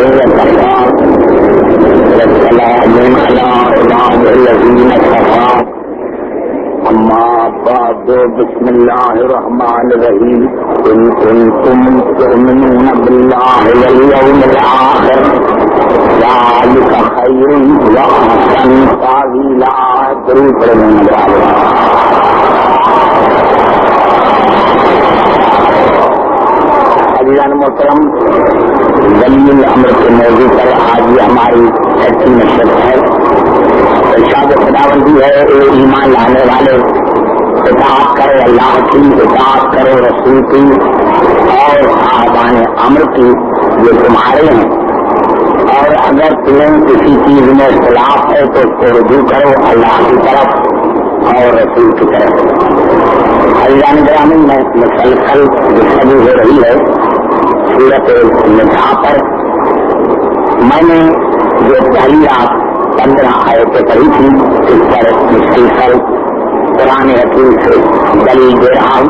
بسم اللہ الرحمن الرحیم ان کنتم تؤمنون باللہ والیوم الآخر ذالک خیر واحسن تاویلا. درود پڑھنے والے عزیزان محترم، ولی الامر کے موضوع پر آج یہ ہماری چھٹی نشست ہے. ارشاد خداوندی ہے اے ایمان لانے والے، اطاعت کرو اللہ کی، اطاعت کرو رسول کی اور صاحبان امر کی، یہ تمہارے ہیں. اور اگر تمہیں کسی چیز میں اختلاف ہے تو اس کو رجوع کرو اللہ کی طرف اور رسول کی طرف. عزیزان گرامی، میں مسلسل گفتگو ہو رہی ہے سورۃ النساء پر. میں نے جو پہلی رات 15 آیتیں پڑھی تھی اس پر مسلسل قرآن حکیم سے دلیل دے رہا ہوں.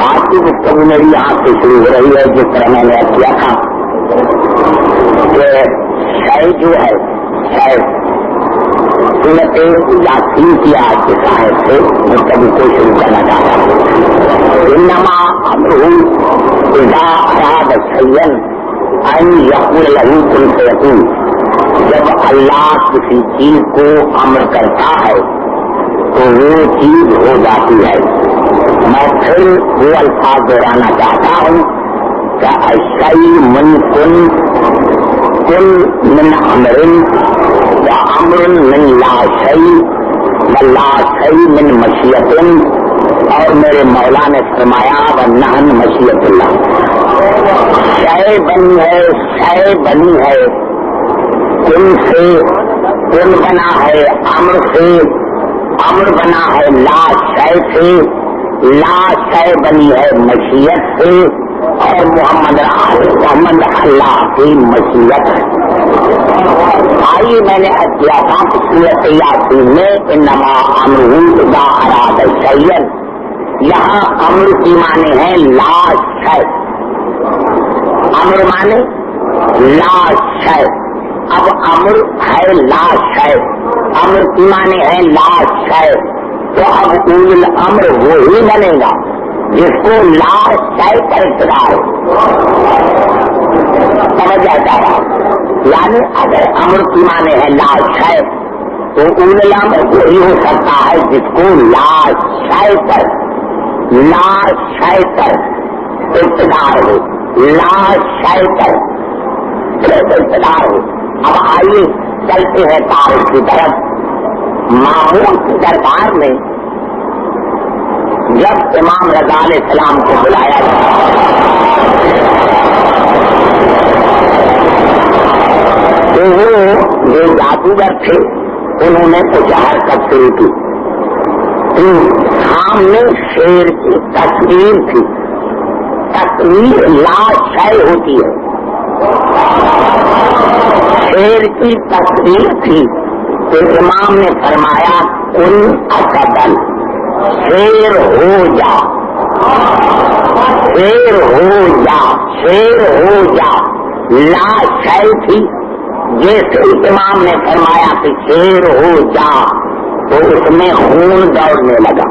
آج کی گفتگو میری یہاں سے شروع ہو رہی ہے جس طرح میں نے کیا تھا کہ شے جو ہے شے سورۃ یاسین کی آج کے صاحب سے گفتگو کو شروع کرنا چاہتا ہوں. انما امرہ اذا اراد شیئا ان یقول له کن فیکون. جب اللہ کسی چیز کو امر کرتا ہے تو وہ چیز ہو جاتی ہے. میں پھر وہ الفاظ دہرانا چاہتا ہوں کہ الشیء من کن من امر و امر من لا شیء و لا شیء من مشیت. اور میرے مولا نے فرمایا ونحن مشیت اللہ. شے بنی ہے، شے بنی ہے، کن سے کن بنا ہے، امر سے امر بنا ہے، لا شے سے لا شے بنی ہے مشیت سے. اور محمد اللہ کی مشیت ہے. آئیے میں نے کیا تھا سورۃ یاسین میں انما امرہ اذا اراد شیئا. یہاں امر کی معنی ہے لا شے. امر معنی لا شے. اب امر ہے لا شے، امر کی معنی ہے لا شے. تو اب اول الامر وہی بنے گا جس کو لا شے کا اقتدار ہو. سمجھ آتا رہا؟ یعنی اگر امر کی معنی ہے لا شے تو اول الامر وہی ہو سکتا ہے جس کو لا شے پر اقتدار ہو، لا شے پر اقتدار ہو. اب آئیے چلتے ہیں تاریخ کی طرف. مامون کی دربار میں جب امام رضا علیہ السلام کو بلایا تو وہ جو جادوگر تھے انہوں نے کچھ حرکت شروع کی. سامنے شیر کی تصویر تھی. تصویر لا شے ہوتی ہے. شیر کی تصویر تھی تو امام نے فرمایا کن اسدن، شیر ہو جا، شیر ہو جا، شیر ہو جا. لا شے تھی. جیسے امام نے فرمایا کہ شیر ہو جا تو اس میں خون دوڑنے لگا،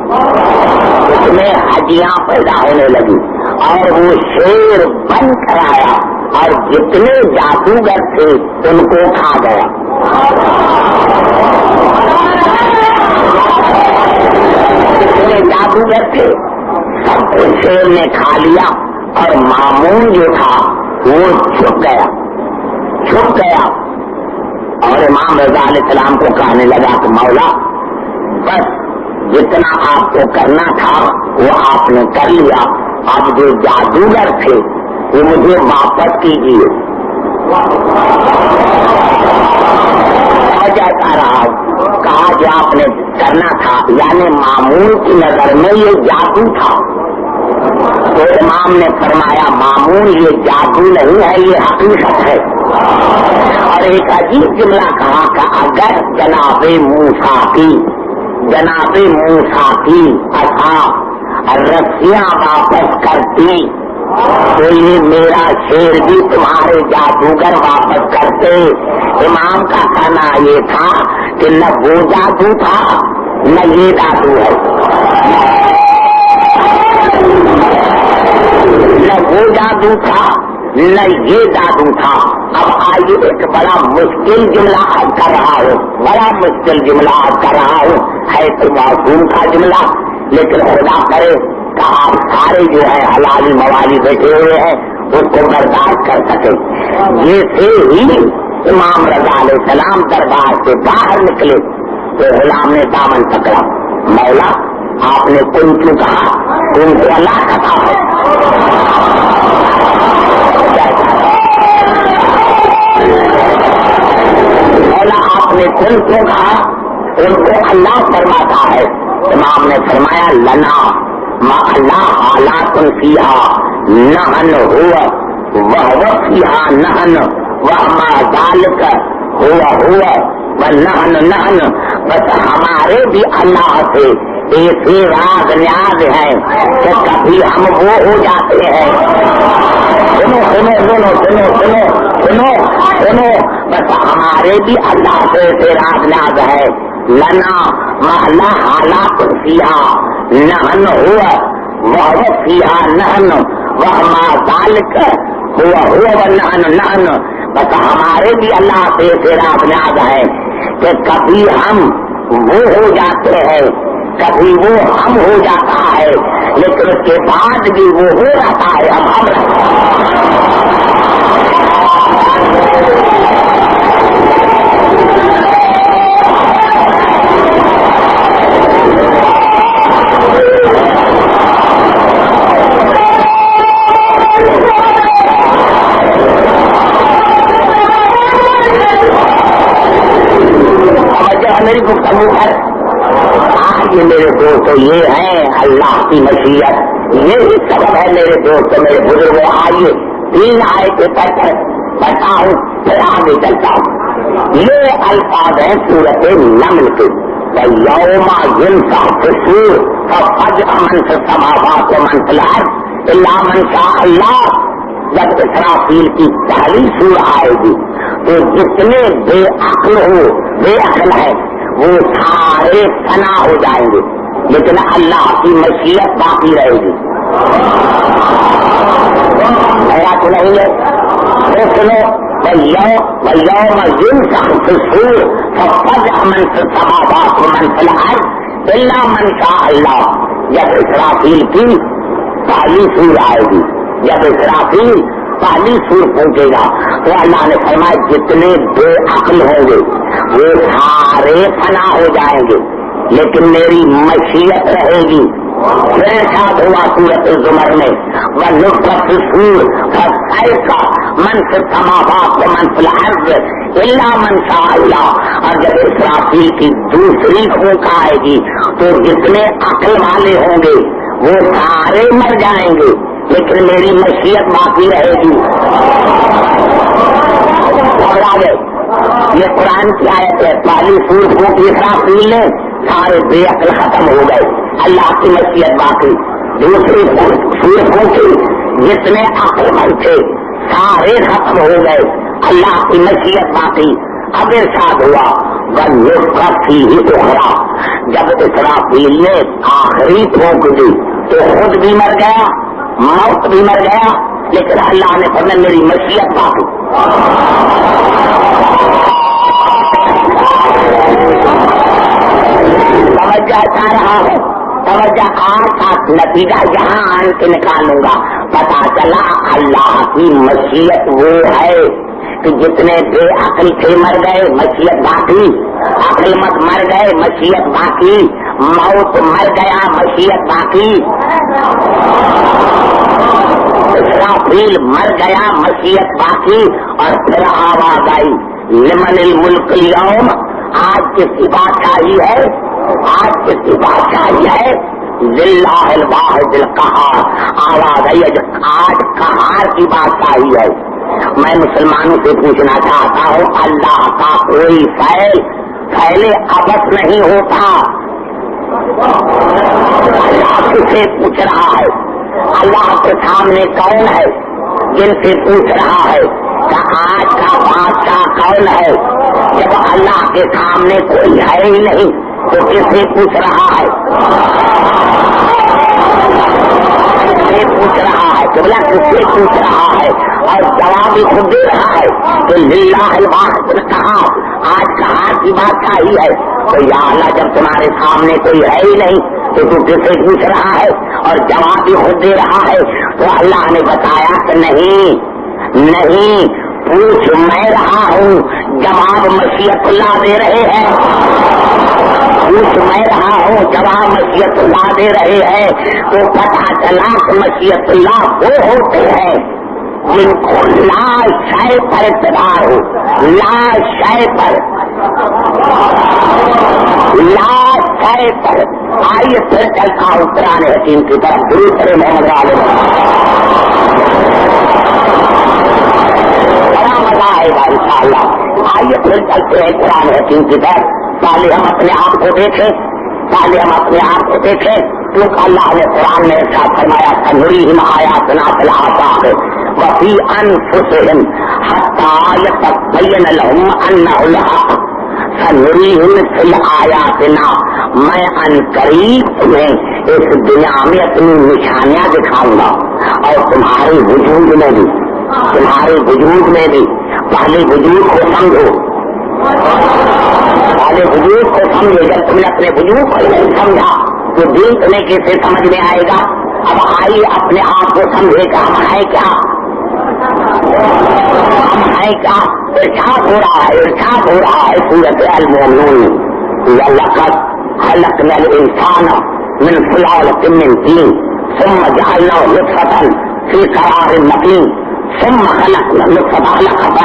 اس میں ہڈیاں پیدا ہونے لگی اور وہ شیر بن کر آیا اور جتنے جادوگر تھے ان کو کھا گیا. جتنے جادوگر تھے سب کو شیر نے کھا لیا اور مامون جو تھا وہ چھپ گیا. اور امام رضا علیہ السلام کو کہنے لگا کہ مولا بس جتنا آپ کو کرنا تھا وہ آپ نے کر لیا. اب جو جادوگر تھے وہ مجھے واپس کیجیے. جاتا رہا کہا جو آپ نے کرنا تھا، یعنی مامون کی نظر میں یہ جادو تھا. تو امام نے فرمایا مامون یہ جادو نہیں ہے، یہ حقیقت ہے. اور ایک عجیب جملہ کہا کہ اگر جناب موسیٰ کی اصحاب رسیاں واپس کرتی تو یہ میرا شیر بھی تمہارے جادوگر واپس کرتے. امام کا کہنا یہ تھا کہ نہ وہ جادو تھا نہ یہ جادو ہے، نہ وہ جادو تھا نہ یہ جادو تھا. اب آئیے ایک بڑا مشکل جملہ کر رہا ہوں، بڑا مشکل جملہ کر رہا ہوں، ہے تو معصوم کا جملہ، لیکن خدا کرے کہ آپ سارے جو ہے حلالی موالی بیٹھے ہوئے ہیں اس کو برداشت کر سکے. جیسے ہی امام رضا علیہ السلام دربار سے باہر نکلے تو غلام نے دامن پکڑا. مولا آپ نے کن کیوں کہا؟ کن کو اللہ کہا ہے. مولا آپ نے کن کیوں کہا؟ ان کو اللہ فرماتا ہے. امام نے فرمایا لنا ما اللہ حالات فیہا نہن ہوا وہ فیہا نہن وما ذالک ہوا نہن. بس ہمارے بھی اللہ سے ایسے راز نیاز ہیں کہ کبھی ہم وہ ہو جاتے ہیں. سنو سنو سنو سنو سنو سنو سنو بس ہمارے بھی اللہ سے ایسے راز نیاز ہے. لنا محلہ حالات فیہا نہن ہوا وہ فیہا نہن وما ذالک ہوا نہن. بس ہمارے بھی اللہ سے ایسے راز نیاز ہے کہ کبھی ہم وہ ہو جاتے ہیں کبھی وہ ہم ہو جاتا ہے، لیکن اس کے بعد بھی وہ ہو جاتا ہے ہم رہتا ہے. میری گفتگو پر آج یہ میرے دوست یہ ہے اللہ کی مشیت، یہی سبب ہے میرے دوست میرے بزرگوں. آئیے 3 آیتیں پڑھ کر پڑھتا ہوں پھر آگے چلتا ہوں. یہ الفاظ ہیں سورۃ نمل کے. یوم ینفخ فی الصور ففزع من فی السماوات ومن فی الارض الا من شاء اللہ. جب اسرافیل کی پہلی سور آئے گی تو جتنے بے عقل ہے وہ سارے فنا ہو جائیں گے، لیکن اللہ کی مشیت باقی رہے گی. ایسا تو نہیں ہے. سنو یوم ینفخ فی الصور ففزع من فی السماوات ومن فی الارض الا من شاء اللہ. جب اسرافیل کی پہلی سور آئے گی، جب اسرافیل پہلی سور پہنچے گا تو اللہ نے فرمایا جتنے بے عقل ہوں گے وہ سارے فنا ہو جائیں گے، لیکن میری مشیت رہے گی. پھر ساتھ ہوا سورۃ الزمر میں وَنُفْخَ فِي الصُّورِ فَصَعِقَ مَنْ فِي السَّمَاوَاتِ وَمَنْ فِي الْأَرْضِ إِلَّا مَنْ شَاءَ اللَّهُ. اور جب اسرافیل کی دوسری پھونک آئے گی تو جتنے عقل والے ہوں گے وہ سارے مر جائیں گے، لیکن میری مشیت باقی رہے گی. اور آگے یہ قرآن کی آیت ہے. پہلی سور پھونکی اسرافیل نے سارے بے عقل ختم ہو گئے، اللہ کی مشیت باقی. دوسری سور پھونکی جتنے عقل مند تھے سارے ختم ہو گئے، اللہ کی مشیت باقی. اب ارشاد ہوا وَنُفْخَ فِيهِ أُخْرَى. جب اسرافیل نے آخری پھونک دی تو خود بھی مر گیا، موت بھی مر گیا، لیکن اللہ نے فرمایا میری مشیت باقی. توجہ چاہ رہا ہے، توجہ آج کا نتیجہ یہاں آن کے نکالوں گا. پتا چلا اللہ کی مشیت وہ ہے کہ جتنے بے عقل تھے مر گئے، مشیت باقی. عقل مت مر گئے، مشیت باقی. موت مر گیا، مشیت باقی. اسرافیل مر گیا، مشیت باقی. اور پھر آواز آئی لمن الملک اليوم. آج کس کی بادشاہی ہے؟ آج کس کی بادشاہی ہے؟ للہ الواحد القہار. آواز آئی آج قہار کی بادشاہی ہے. میں مسلمانوں سے پوچھنا چاہتا ہوں اللہ کا کوئی پھیلے ابد نہیں ہوتا. اللہ کسے پوچھ رہا ہے؟ اللہ کے سامنے کون ہے جن سے پوچھ رہا ہے کہ آج کا بادشاہ کون ہے؟ جب اللہ کے سامنے کوئی ہے ہی نہیں تو کس سے پوچھ رہا ہے؟ کس سے پوچھ رہا ہے؟ قبلہ کس سے پوچھ رہا ہے؟ اور جواب بھی خود دے رہا ہے کہ للہ الواحد القہار، آج کہاں کی بادشاہی ہے۔ تو یا اللہ جب تمہارے سامنے کوئی ہے ہی نہیں تو تو کس سے پوچھ رہا ہے؟ اور جواب بھی خود دے رہا ہے۔ تو اللہ نے بتایا کہ نہیں پوچھ میں رہا ہوں، جواب مشیت اللہ دے رہے ہیں۔ پوچھ میں رہا ہوں، جواب مشیت اللہ دے رہے ہیں۔ تو پتہ چلا کہ مشیت اللہ وہ ہوتے ہیں جن کو لا شے پر اقتدار ہو، لا شے پر آئیے پھر چلتا ہوں قرآن حکیم کی طرف، دوسرے محمد عالم بڑا مزہ آئے گا انشاءاللہ۔ آئیے پھر چلتے ہیں قرآن حکیم کی طرف۔ پہلے ہم اپنے آپ کو دیکھیں کیونکہ اللہ نے قرآن میں ارشاد فرمایا سنریہم آیاتنا فی الآفاق وفی انفسہم حتی یتبین لہم انہ الحق سنریہم فی الآیاتنا، میں ان قریب تمہیں اس دنیا میں اپنی نشانیاں دکھاؤں گا اور تمہارے وجود میں بھی پہلے وجود کو سمجھو، جب تم نے اپنے وجود کو نہیں سمجھا تو دین تمہیں کیسے سمجھ میں آئے گا؟ اب آئیے اپنے آپ کو سمجھے گا ہم ہیں کیا، ارشاد ہو رہا ہے سورۃ المومنون، لقد خلقنا الانسان من سلالۃ من طین ثم جعلناه نطفة في قرار مكين ثم خلقنا النطفة علقة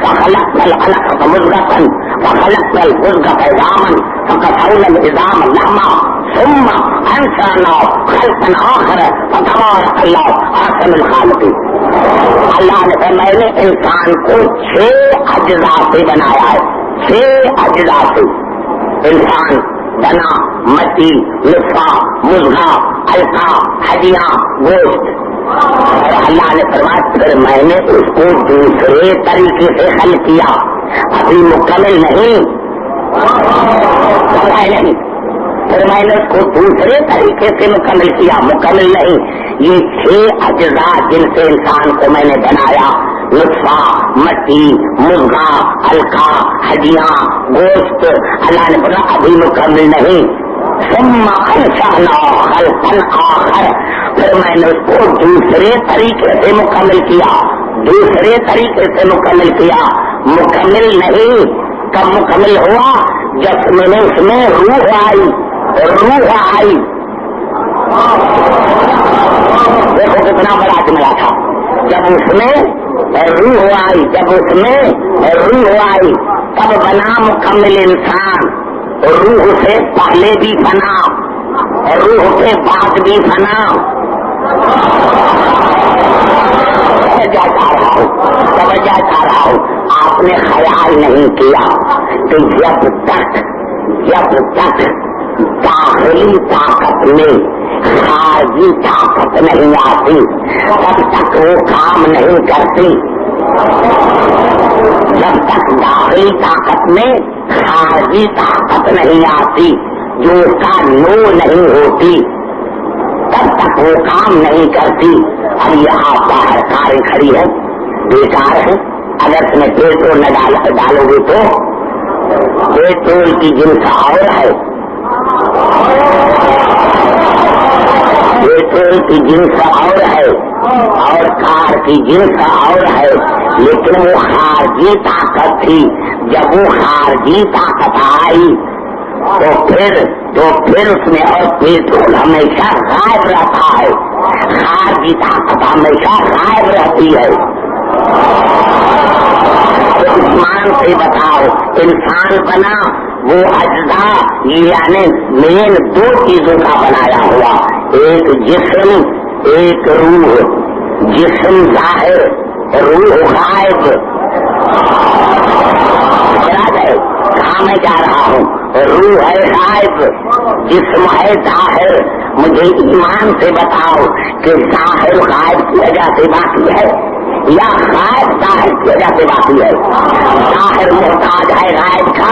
فخلقنا العلقة مضغة فخلقنا المضغة عظاما فكسونا العظام لحما ثم انشأناه خلقا آخر فتبارك الله احسن الخالقين۔ اللہ نے فرمایا میں نے انسان کو 6 اجزاء سے بنایا ہے، 6 اجزاء سے انسان بنا، مٹی، نطفہ، مضغہ، علقہ، ہڈیاں، گوشت۔ اور اللہ نے فرمایا پھر میں نے اس کو دوسرے طریقے سے حل کیا، ابھی مکمل نہیں، پھر میں نے اس کو دوسرے طریقے سے مکمل کیا، مکمل نہیں۔ یہ 6 اجزاء جن سے انسان کو میں نے بنایا، نطفہ، مٹی، مضغہ، علقہ، ہڈیاں، گوشت، اللہ نے بولا ابھی مکمل نہیں۔ ثم انشأناه خلقا آخر، پھر میں نے اس کو دوسرے طریقے سے مکمل کیا، مکمل نہیں۔ کب مکمل ہوا؟ جب میں نے اس میں روح آئی، دیکھو کتنا بڑا جملہ تھا، جب اس میں روح آئی تب بنا مکمل انسان۔ روح سے پہلے بھی بنا، روح کے بعد بھی بنا۔ توجہ چاہ رہا ہوں، آپ نے خیال نہیں کیا کہ جب تک داخلی طاقت میں خارجی طاقت نہیں آتی تب تک وہ کام نہیں کرتی۔ جب تک داخلی طاقت میں خارجی طاقت نہیں آتی، جو اس کا نو نہیں ہوتی، تب تک وہ کام نہیں کرتی۔ اب یہاں باہر کاریں کھڑی ہے، بیکار ہے، اگر تمہیں پیٹرول نہ ڈالو گے تو پیٹرول کی جنس اور ہے، پیٹرول کی جنس اور ہے اور کار کی جنس اور ہے، لیکن وہ خارجی طاقت تھی۔ جب وہ خارجی طاقت آئی تو پھر اس میں اور پیٹرول ہمیشہ غائب رہتا ہے، خارجی طاقت ہمیشہ غائب رہتی ہے۔ ایمان سے بتاؤ، انسان بنا وہ اجزاء یعنی مین 2 چیزوں کا بنایا ہوا، ایک جسم ایک روح، جسم ظاہر روح غائب۔ کہاں میں جا رہا ہوں؟ روح ہے غائب، جسم ہے ظاہر، مجھے ایمان سے بتاؤ کہ ظاہر غائب کی وجہ سے باقی ہے یا غائب ظاہر کی وجہ سے باقی ہے؟ ظاہر محتاج ہے غائب کا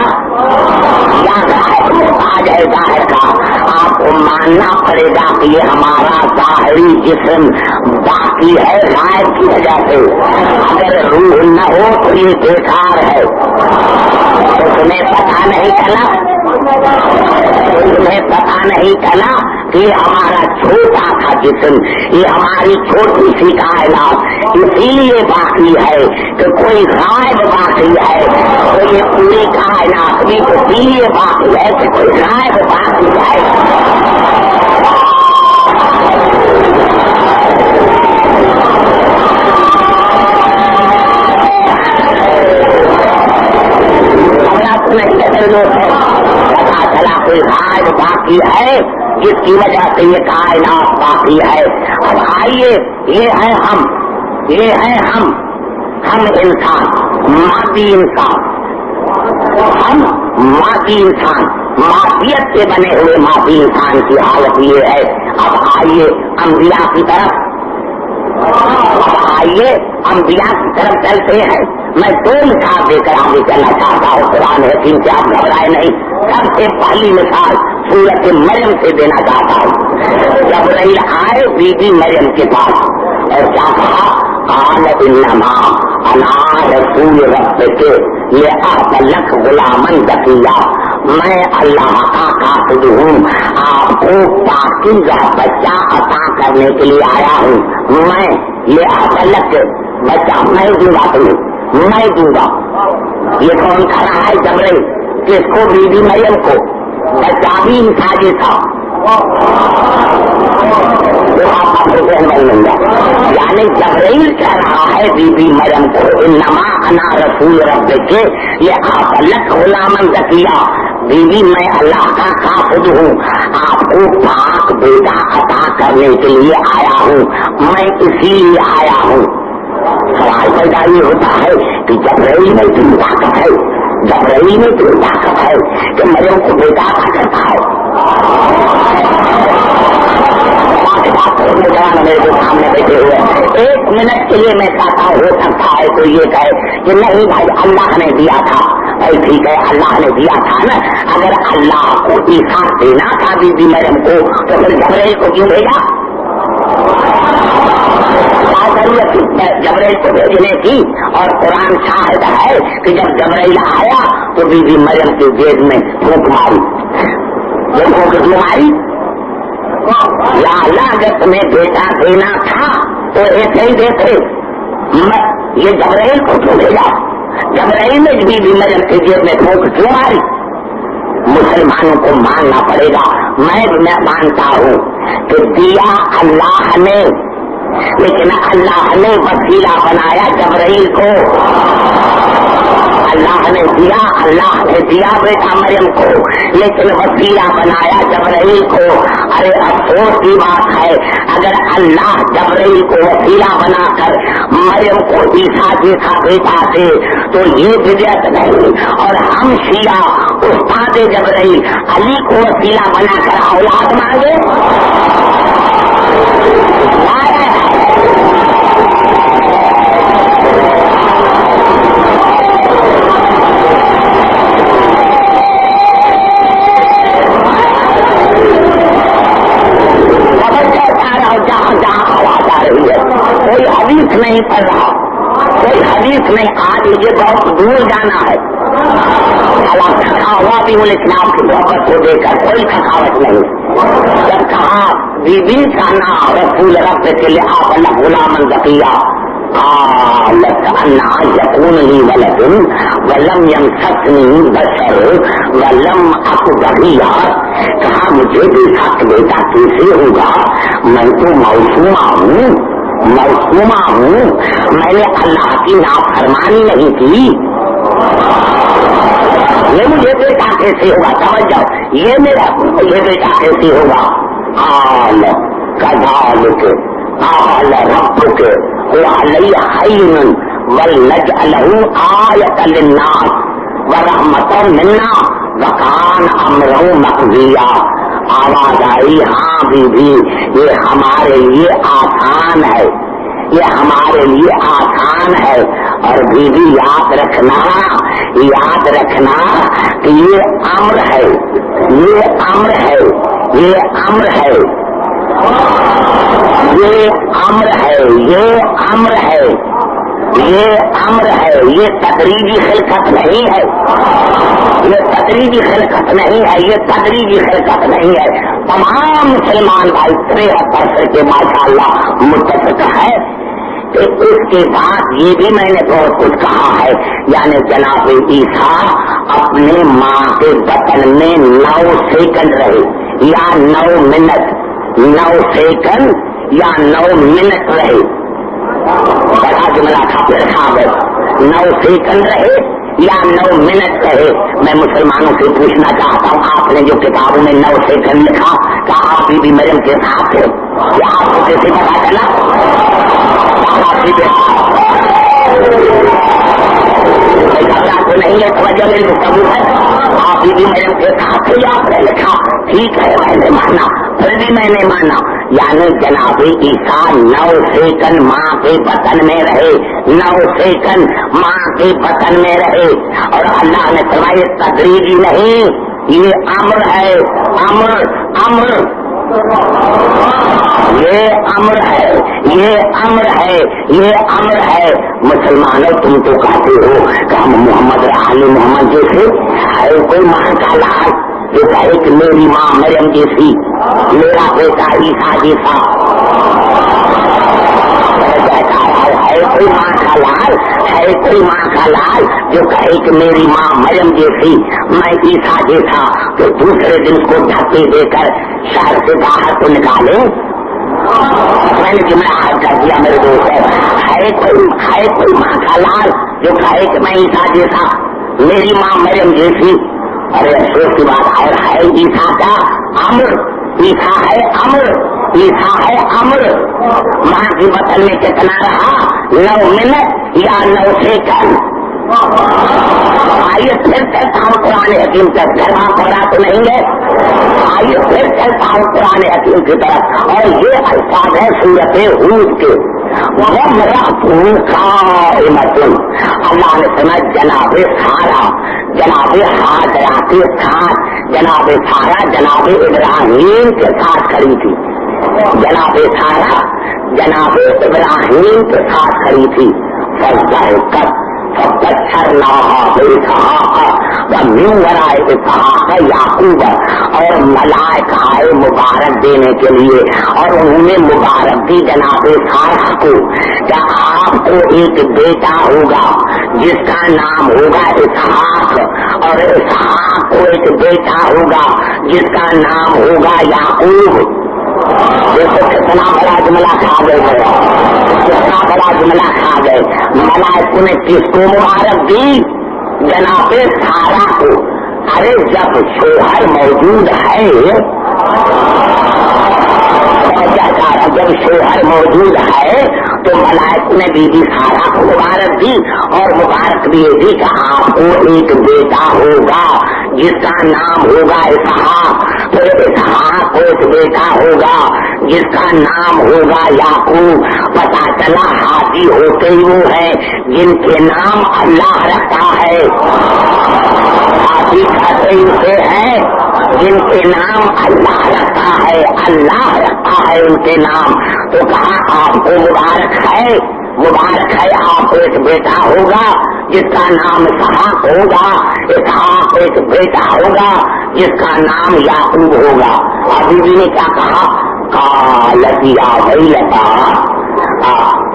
یا غائب محتاج ہے ظاہر کا؟ آپ کو ماننا پڑے گا کہ یہ ہمارا ظاہری جسم باقی ہے غائب کی وجہ سے. اگر روح نہ ہو تو یہ بیکار ہے. تو تمہیں پتا نہیں چلا کہ یہ ہمارا چھوٹا تھا جسم, یہ ہماری چھوٹی سی کائنات اسی لیے باقی ہے کہ کوئی غائب باقی ہے, تو یہ پوری کائنات بھی اسی لیے باقی ہے کہ کوئی غائب باقی ہے. پتا چلا کوئی غائب باقی ہے جس کی وجہ سے یہ کائنات باقی ہے. اب آئیے, یہ ہے ہم انسان, مادی انسان, ہم مادی انسان, مادیت سے بنے ہوئے مادی انسان کی حالت یہ ہے. اب آئیے انبیاء کی طرف, انبیاء کی طرف چلتے ہیں. میں دو مثال دے کر آگے چلنا چاہتا ہوں. قرآن حکیم سے آپ گھبرائے نہیں. سب سے پہلی مثال سورت مریم سے دینا چاہتا ہوں. جبرائیل آئے بی بی مریم کے پاس اور کیا کہا؟ قال انما انا رسول ربک لأحب غلامن زکیہ, میں اللہ کا قاصد ہوں, آپ کو پاکیزہ بچہ عطا کرنے کے لیے آیا ہوں. میں لأحب بچہ میں دوں گا تمہیں, میں دوں گا. یہ کون کر رہا ہے؟ جبرائیل. کس کو؟ بی بی مریم کو. بچہ بھی انسانی تھا. یعنی جبرائیل کہہ رہا ہے بی بی مریم کو انما انا رسول ربک لأحب غلامن زکیہ, بی بی میں اللہ کا قاصد ہوں, آپ کو پاک بیٹا عطا کرنے کے لیے آیا ہوں, میں اسی لیے آیا ہوں. سوال پیدا یہ ہوتا ہے کہ جبرائیل میں اتنی طاقت ہے, جبرائیل میں اتنی طاقت ہے کہ مریم کو بیٹا عطا کرتا ہے. میرے سامنے بیٹھے ہوئے ایک منٹ کے لیے میں چاہتا ہوں, ہو سکتا ہے تو یہ کہے کہ نہیں بھائی اللہ نے دیا تھا. ٹھیک ہے, اللہ نے دیا تھا نا. اگر اللہ کو عیسیٰ دینا تھا بی بی مریم کو تو پھر جبرائیل کو کیوں بھیجا؟ جبرائیل کو بھیجنے کی. اور قرآن شاہد ہے کہ جب جبرائیل آیا تو بی بی مریم کی جیب میں پھونک ماری. یہ پھونک کیوں ماری؟ یا اللہ اگر تمہیں بیٹا دینا تھا تو ایسے ہی دیتے. یہ جبرائیل کو کیوں بھیجا؟ جبرائیل نے بی بی مریم کی جیب میں پھونک کیوں ماری؟ مسلمانوں کو ماننا پڑے گا. میں مانتا ہوں کہ دیا اللہ نے, لیکن اللہ نے وسیلہ بنایا جبرائیل کو. اللہ نے دیا بیٹا مریم کو, لیکن وسیلہ بنایا جبرائیل کو. ارے افسوس کی بات ہے اگر اللہ جبرائیل کو وسیلہ بنا کر مریم کو عیسیٰ جیسا بیٹا دے تو یہ بدعت نہیں. اور ہم شیعہ استاد جبرائیل علی کو وسیلہ بنا کر اولاد مانگے. کوئی حدیث نہیں پڑھ رہا, کوئی حدیث نہیں. آج مجھے بہت دور جانا ہے. تھکا ہوا بھی ہوں لیکن آپ کی محبت کو دے کر کوئی تھکاوٹ نہیں. جب کہا بی بی کا نام رسول رب کے لیے آپ اللہ غلامن زکیہ قالت انا یکون لی ولد ولم یمسسنی بشر ولم اک بغیا. کہا مجھے بھی ساتھ بیٹا کیسے ہوگا, میں تو موسومہ ہوں, میں نے اللہ کی نافرمانی نہیں کی. یہ مجھے بیٹا کیسے ہوگا؟ سمجھ جاؤ, یہ بیٹا کیسے ہوگا؟ قال کذالک قال ربک وعلی حین ولنجعلہ آیۃ للناس ورحمۃ منا وکان امرہ مقضیا. آواز آئی ہاں بی بی یہ ہمارے لیے آسان ہے، یہ ہمارے لیے آسان ہے، اور بی بی یاد رکھنا کہ یہ امر ہے، یہ امر ہے، یہ امر ہے، یہ امر ہے، یہ امر ہے، یہ امر ہے، یہ تدریجی خلقت نہیں ہے، یہ تدریجی خلقت نہیں ہے، یہ تدریجی خلقت نہیں ہے۔ تمام مسلمان بھائی 73 کے ماشاءاللہ متفق ہے کہ اس کے بعد یہ بھی میں نے بہت کچھ کہا ہے، یعنی جناب عیسیٰ اپنے ماں کے بطن میں 9 سیکنڈ رہے یا 9 منٹ، 9 سیکنڈ یا 9 منٹ رہے، بڑا جملہ تھا پھر خواب 9 سیکنڈ رہے یا 9 منٹ رہے۔ میں مسلمانوں سے پوچھنا چاہتا ہوں، آپ نے جو کتابوں میں 9 سیکنڈ لکھا کیا آپ بی بی مریم کے ساتھ تھے؟ کیا آپ کو کیسے پتا چلا؟ تو نہیں ہے، توجہ میری گفتگو ہے، آپ بی بی مریم کے ساتھ تھے، آپ نے لکھا ٹھیک ہے، میں نے مانا، پھر بھی میں نے مانا، یعنی جناب عیسیٰ 9 سیکنڈ ماں کے بطن میں رہے، 9 سیکنڈ ماں کے بطن میں رہے، اور اللہ نے فرمایا تدریجی نہیں، یہ امر ہے، امر امر، یہ امر ہے، یہ امر ہے، یہ امر ہے۔ مسلمانوں تم تو کہتے ہو کہ ہم محمد علی محمد جیسے ہے کوئی ماں کا لال جو کہے کہ میری ماں مریم جیسی، میرا بیٹا عیسیٰ جیسا، ہے کوئی ماں کا لال، ہے کوئی ماں کا لال جو کہے کہ میری ماں مریم جیسی، میں عیسیٰ جیسا، تو دوسرے دن کو دھکے دے کر شہر سے باہر کو نکالے؟ میں نے جملہ حل کر دیا میرے دوست، ہے کوئی ماں کا لال جو کہے کہ میں عیسیٰ جیسا، میری ماں مریم جیسی؟ ارے افسوس کی بات، اور ہے عیسیٰ کا امر، عیسیٰ ہے امر، عیسیٰ ہے امر، ماں کی بطن میں کتنا رہا؟ 9 منٹ یا 9 سیکنڈ۔ آئیے پھر چلتا ہوں قرآن حکیم تک، گھرما پڑا تو نہیں ہے، آئیے پھر چلتا ہوں قرآن حکیم کی طرف، اور یہ الفاظ ہے سورت ہود کے، اللہ نے سنا جناب سارا، جناب حاجرہ کے ساتھ، جناب سارا جناب ابراہیم کے ساتھ کھڑی تھی، جناب سارا جناب ابراہیم کے ساتھ کھڑی تھی، یعقوب، اور ملائکہ آئے مبارک دینے کے لیے، اور انہوں نے مبارک دی جناب سارہ کو، کیا آپ کو ایک بیٹا ہوگا جس کا نام ہوگا اسحاق، اور اسحاق کو ایک بیٹا ہوگا جس کا نام ہوگا یعقوب۔ دیکھو کتنا بڑا جملہ کھا گئے، کتنا بڑا جملہ کھا گئے۔ ملائکوں نے کس کو مبارک دی؟ جناب سارہ کو۔ ارے جب شوہر موجود ہے، جب شوہر موجود ہے تو ملائکوں نے بی بی سارہ کو مبارک دی، اور مبارک بھی یہ دی کہ آپ کو ایک بیٹا ہوگا جس کا نام ہوگا اسحاق، تو اسحاق کو ایک بیٹا ہوگا جس کا نام ہوگا یعقوب۔ پتا چلا حاجی ہوتے ہی وہ ہیں جن کے نام اللہ رکھتا ہے، حاجی کہتے ہی اسے ہیں جن کے نام اللہ رکھتا ہے، اللہ رکھتا ہے ان کے نام۔ تو کہا آپ کو مبارک ہے، مبارک ہے آپ کو ایک بیٹا ہوگا جس کا نام اسحاق ہوگا، اسحاق ایک بیٹا ہوگا جس کا نام یعقوب ہوگا۔ ابھی بھی نے کیا کہا؟ قالت یا ویلتا،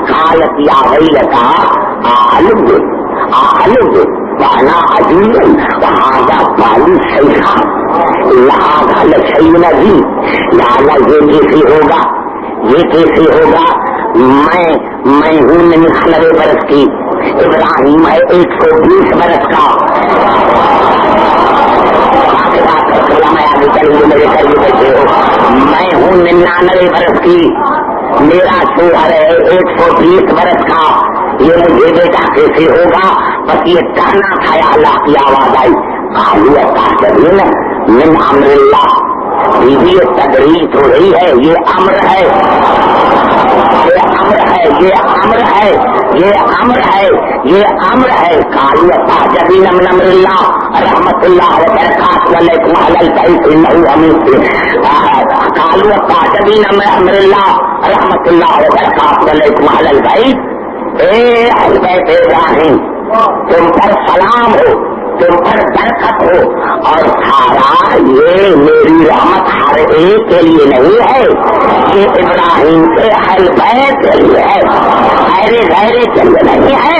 قالت یا ویلتا آلد آلد وانا عجیب وہذا بالی شیخا لہذا لشی نبی، لہذا یہ کیسے ہوگا، یہ کیسے ہوگا؟ میں ہوں 99 برس کی، ابراہیم ہے 120 برس کا، میں آگے چلیے میرے قریب بیٹھے ہو، میں ہوں 99 برس کی، میرا شوہر ہے 120 برس کا، یہ مجھے بیٹا کیسے ہوگا؟ بس یہ کہنا تھا، اللہ کی آواز آئی، من امر اللہ، یہ تدریج تھوڑی ہے، یہ امر ہے، یہ امر ہے، یہ امر ہے، یہ امر ہے، یہ امر ہے۔ قالوا تعجبین من امر اللہ رحمت اللہ وبرکاتہ علیکم اہل البیت انہ حمید، قالوا تعجبین من امر اللہ رحمت اللہ وبرکاتہ علیکم اہل البیت، اے اہل بیت ابراہیم تم پر سلام ہو، تم پر برکت ہو، اور سارا یہ میری رحمت ہر ایک کے لیے نہیں ہے، یہ ابراہیم کے اہل بیت کے لیے ہے، غیر کے لیے نہیں ہے۔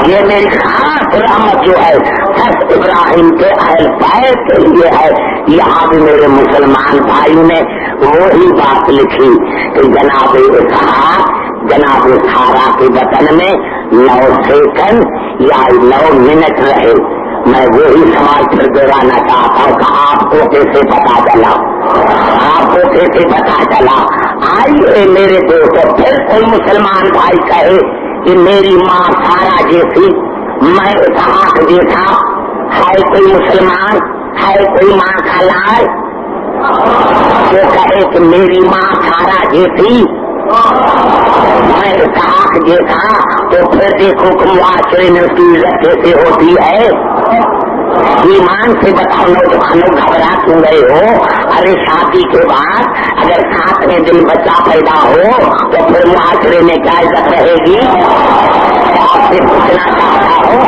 یہ میری خاص رحمت جو ہے صرف ابراہیم کے اہل بیت کے لیے ہے۔ یہاں بھی میرے مسلمان بھائیوں نے وہی بات لکھی کہ جناب اسحاق جناب سارا کے وطن میں 9 سیکنڈ یا 9 منٹ رہے۔ میں وہی سوال پھر دہرانا چاہتا ہوں کہ آپ کو کیسے پتا چلا، آپ کو کیسے پتا چلا؟ آئیے میرے دوستوں، پھر کوئی مسلمان بھائی کہے کہ میری ماں سارا جیسی، میں اسحاق جیسا، ہے کوئی مسلمان، ہے کوئی ماں کا لال جو کہے کہ میری ماں سارا جیسی، میں اسحاق جیسا، تو پھر دیکھو کہ معاشرے میں اس کی عزت کیسے ہوتی ہے۔ ایمان سے بتاؤ نوجوانوں، گھبرا کیوں گئے ہو؟ ارے شادی کے بعد اگر 7ویں دن بچہ پیدا ہو تو پھر معاشرے میں کیا عزت رہے گی؟ آپ سے پوچھنا چاہتا ہوں،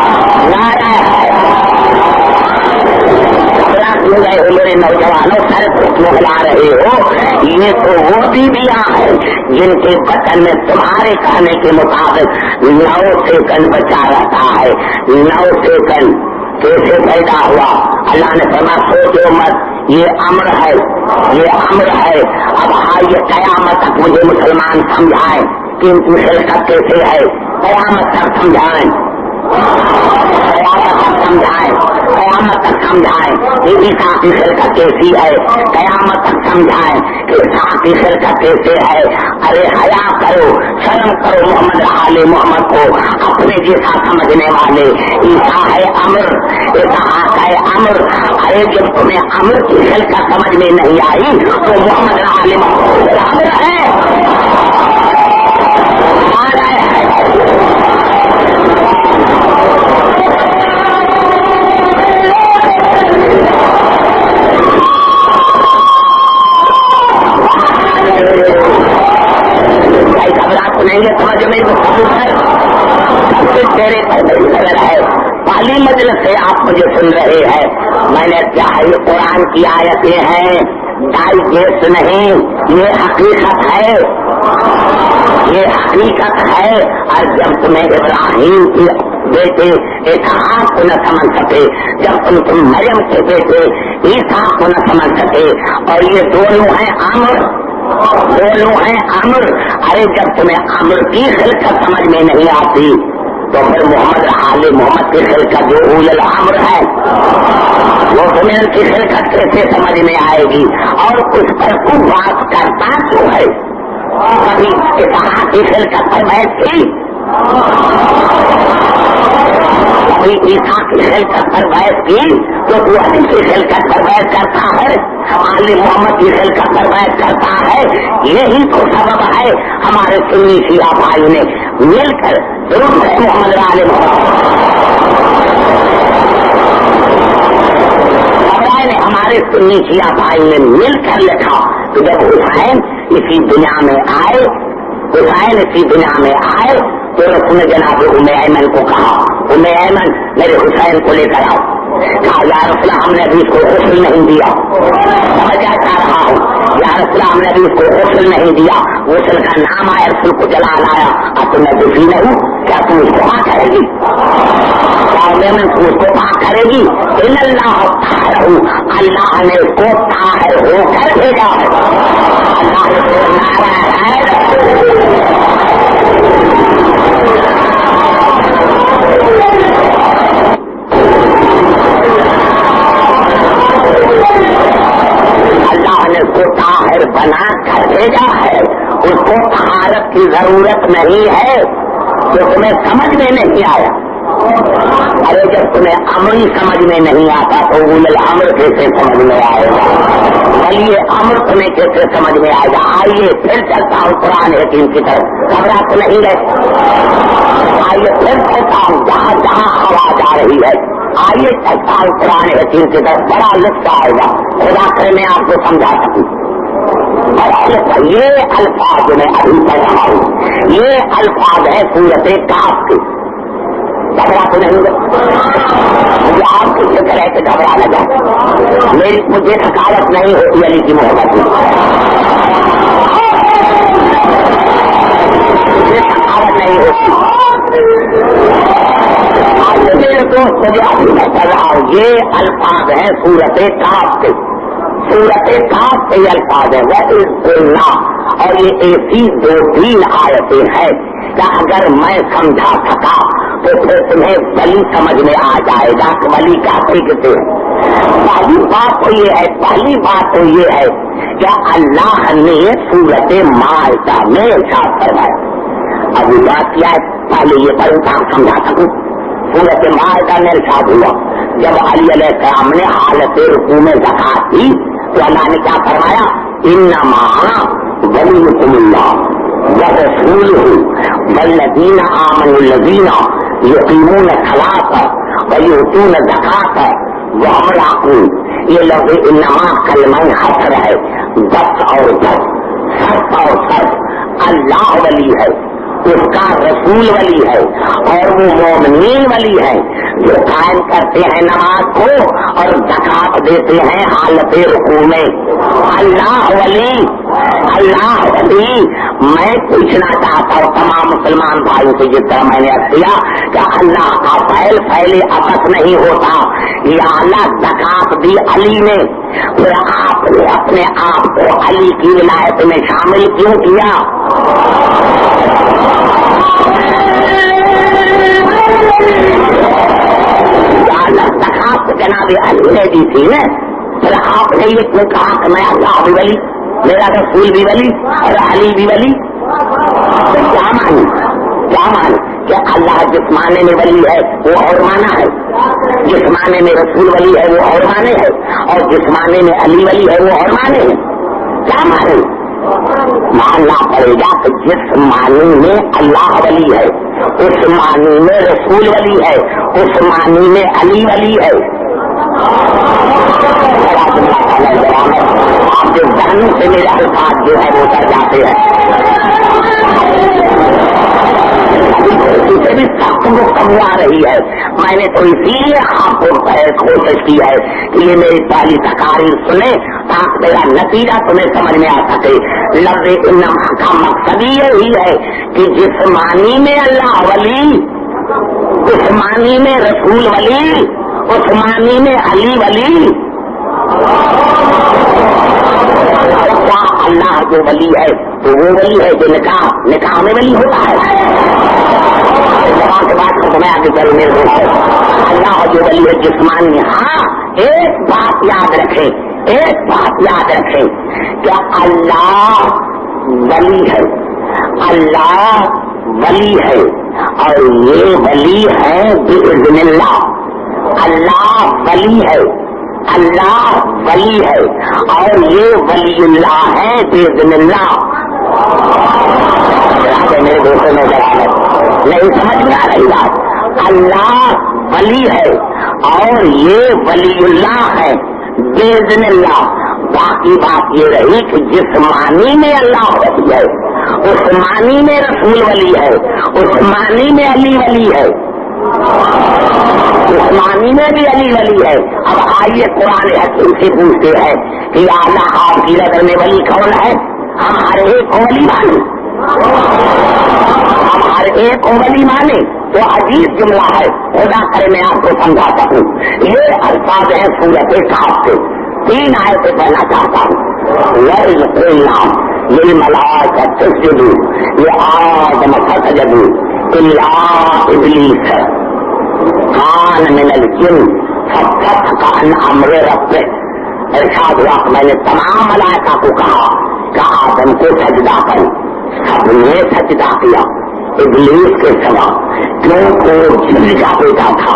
نعرہ ہے کیوں گئے ہو میرے نوجوانوں؟ سر کیوں ہلا رہے ہو؟ یہ تو وہ بیویاں ہیں جن کے بطن میں تمہارے کہنے کے مطابق 9 سیکنڈ بچا رہتا ہے۔ 9 سیکنڈ کیسے پیدا ہوا؟ اللہ نے فرمایا سوچو مت، یہ امر ہے، یہ امر ہے۔ اب آئیے قیامت تک مجھے مسلمان سمجھائیں کہ ان کی خلقت کیسے ہے، قیامت تک سمجھائیں، قیامت تک سمجھائیں، قیامت تک سمجھائیں کہ عیسیٰ کی خلقت کیسی ہے، قیامت تک سمجھائیں کہ عیسیٰ کی خلقت کیسے ہے۔ ارے حیا کرو، شرم کرو محمد آل محمد کو، اپنے جیسا سمجھنے والے۔ عیسیٰ ہے امر، عیسیٰ ہے امر۔ ارے جب تمہیں امر کی خلقت سمجھ میں نہیں آئی تو محمد آل محمد امر ہے، سمجھ میں سب کچھ تیرے نظر ہے۔ پالی مجلس سے آپ مجھے سن رہے ہیں، میں نے کہا یہ قرآن کی آیتیں ہیں، ڈائجسٹ نہیں، یہ حقیقت ہے، یہ حقیقت ہے۔ اور جب تمہیں ابراہیم کے بیٹے اسحاق کو نہ سمجھ سکے، جب تم مریم کے بیٹے عیسیٰ کو نہ سمجھ سکے، اور یہ دونوں ہیں امر، دونوں ہیں امر۔ ارے جب تمہیں امر کی خلقت سمجھ میں نہیں آتی تو پھر محمد آل محمد کی خلقت جو اول الامر ہے وہ تمہیں ان کی خلقت کیسے سمجھ میں آئے گی؟ اور اس پر تو بات کرتا کیوں ہے؟ کبھی اسحاق کی خلقت پر بحث کی، کبھی عیسیٰ کی خلقت پر بحث کی، تو تو علی کی خلقت پر بحث کرتا ہے، آل محمد کی خلقت پر بحث کرتا ہے۔ یہی تو سبب ہے ہمارے سنی شیعہ بھائی نے مل کر درود ہے محمد آل محمد، ہمارے سنی شیعہ بھائی نے مل کر لکھا کہ جب حسین اسی دنیا میں آئے، حسین اسی دنیا میں آئے تو رسول نے جناب ایمن کو کہا، ایمن میرے حسین کو لے کر آؤ۔ کہا یا رسول اللہ ہم نے ابھی اس کو غسل نہیں دیا، سمجھا چاہ رہا ہوں، یا رسول اللہ ہم نے ابھی اس کو غسل نہیں دیا، غسل کا نام آیا، رسول کو جلا لایا، اب تو میں دفی نہیں ہوں، کیا تم اس کو پاک کرے گی؟ کیا میں تم اس کو پاک کرے گی؟ اللہ نے اس کو طاہر ہو کر بھیجا ہے، اللہ نے اس کو نعرہ ہے طاہر بنا کر بھیجا ہے، اس کو طہارت کی ضرورت نہیں ہے، جو تمہیں سمجھ میں نہیں آیا۔ ارے جب تمہیں امر ہی سمجھ میں نہیں آتا تو اولل امر کیسے سمجھ میں آئے گا؟ ولی امر تمہیں کیسے سمجھ میں آئے گا؟ آئیے پھر چلتا ہوں قرآن حکیم کی طرف، گھبرا تو نہیں رہے، آئیے پھر چلتا ہوں جہاں جہاں آواز آ رہی ہے، آئیے چلتا ہوں قرآن حکیم کی طرف، بڑا لطف آئے گا، خدا کرے میں آپ کو سمجھا سکوں۔ یہ الفاظ جو میں ابھی پڑھ رہا ہوں یہ الفاظ ہے سورت کاف کے، گھبرا تو نہیں گا؟ مجھے آپ کو فکر ہے کہ گھبرا نہ جائے، مجھے تھکاوٹ نہیں ہوتی علی کی محبت میں، مجھے تھکاوٹ نہیں ہوتی۔ آج میرے دوست مجھے ابھی میں پڑھ رہا ہوں یہ الفاظ ہیں سورت کاف کے، سورت کاف کے الفاظ ہے وہ بولنا، اور یہ ایسی دو تین آیتیں ہیں کہ اگر میں سمجھا سکا تو پھر تمہیں ولی سمجھ میں آ جائے گا کہ ولی کا کہتے ہیں۔ پہلی بات تو یہ ہے، پہلی بات تو یہ ہے کہ اللہ نے سورت مائدہ میں ارشاد فرمایا۔ ابھی بات کیا ہے، پہلے یہ پڑھوں کہ آپ سمجھا سکوں۔ سورت مائدہ میں ارشاد ہوا جب علی علیہ السلام نے حالت رکوع میں زکات دی تو اللہ نے کیا فرمایا؟ انما ولیکم اللہ ورسولہ والذین آمنوا الذین یقیمون الصلاۃ ویؤتون الزکاۃ وهم راکعون۔ یہ لفظ انما کلمہ حصر ہے، بس اور بس، شرط اور شرط، اللہ ولی ہے، اس کا رسول ولی ہے، اور وہ مومنین ولی ہے جو قائم کرتے ہیں نماز کو اور زکات دیتے ہیں حالت رکوع میں۔ اللہ ولی، اللہ ولی۔ میں پوچھنا چاہتا ہوں تمام مسلمان بھائیوں سے، جس طرح میں نے عرض کیا کہ اللہ کا فعل فعل ابد نہیں ہوتا، یا اللہ زکات دی علی نے، پھر آپ نے اپنے آپ کو علی کی ولایت میں شامل کیوں کیا؟ زکات جناب علی نے دی تھی نا، پھر آپ نے یہ کیوں کہا کہ میں اللہ بھی ولی، میرا رسول بھی ولی اور علی بھی ولی؟ کیا مانی کہ اللہ جس معنی میں ولی ہے وہ اور مانا ہے، جس معنی میں رسول ولی ہے وہ اور مانے ہے، اور جس معنی میں علی ولی ہے وہ اور مانے ہے؟ کیا مانے؟ ماننا پڑے گا کہ جس معنی میں اللہ ولی ہے، اس معنی میں رسول ولی ہے، اس معنی میں علی ولی ہے۔ آپ کے ذہن سے میرے الفاظ جو ہے وہ ڈر جاتے ہیں، اسے بھی سخت گفتگو آ رہی ہے۔ میں نے تو اسی لیے آپ کو کوشش کی ہے کہ یہ میری پہلی تقاریر سنیں تاکہ میرا نتیجہ تمہیں سمجھ میں آ سکے۔ لفظ انما کا مقصد یہی ہے کہ جس معنی میں اللہ ولی، اس معنی میں رسول ولی، اس معنی میں علی ولی، کیا اللہ جو ولی ہے تو وہ ولی ہے جو نکاح میں ولی ہوتا ہے؟ کے بعد میں آگے کروں میرے دوست، اللہ جو ولی ہے جسمانی۔ ہاں ایک بات یاد رکھیں، ایک بات یاد رکھیں کہ اللہ ولی ہے، اللہ ولی ہے، اور یہ ولی ہے بإذن اللہ۔ اللہ ولی ہے، اللہ ولی ہے، اور یہ ولی اللہ ہے بإذن اللہ۔ میرے دوستوں میں نہیں سمجھ میں آ رہی بات؟ اللہ ولی ہے اور یہ ولی اللہ ہے بإذن اللہ۔ باقی بات یہ رہی کہ جس معنی میں اللہ ولی ہے، اس معنی میں رسول ولی ہے، اس معنی میں علی ولی ہے، اس معنی میں بھی علی ولی ہے۔ اب آئیے قرآن حکیم سے پوچھتے ہیں کہ یا اللہ آپ کی نظر میں ولی کون ہے؟ ہم ہر ایک کو ولی مانے، ہم ہر ایک کو ولی مانے۔ تو عجیب جملہ ہے، خدا کرے میں آپ کو سمجھا سکوں۔ یہ الفاظ ہیں سورت کاف کے، 3 آیتیں پڑھنا چاہتا ہوں۔ وَإِذْ قُلْنَا لِلْمَلَائِكَةِ اسْجُدُوا لِآدَمَ فَسَجَدُوا إِلَّا إِبْلِيسَ كَانَ مِنَ الْجِنِّ فَفَسَقَ عَنْ أَمْرِ رَبِّهِ۔ ارشاد ہوا کہ میں نے تمام ملائکہ کو کہا کہ آدم کو سجدہ کر، سب نے سجدہ کیا ابلیس کے سوا، کیونکہ وہ جن کا بیٹا تھا،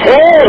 6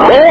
6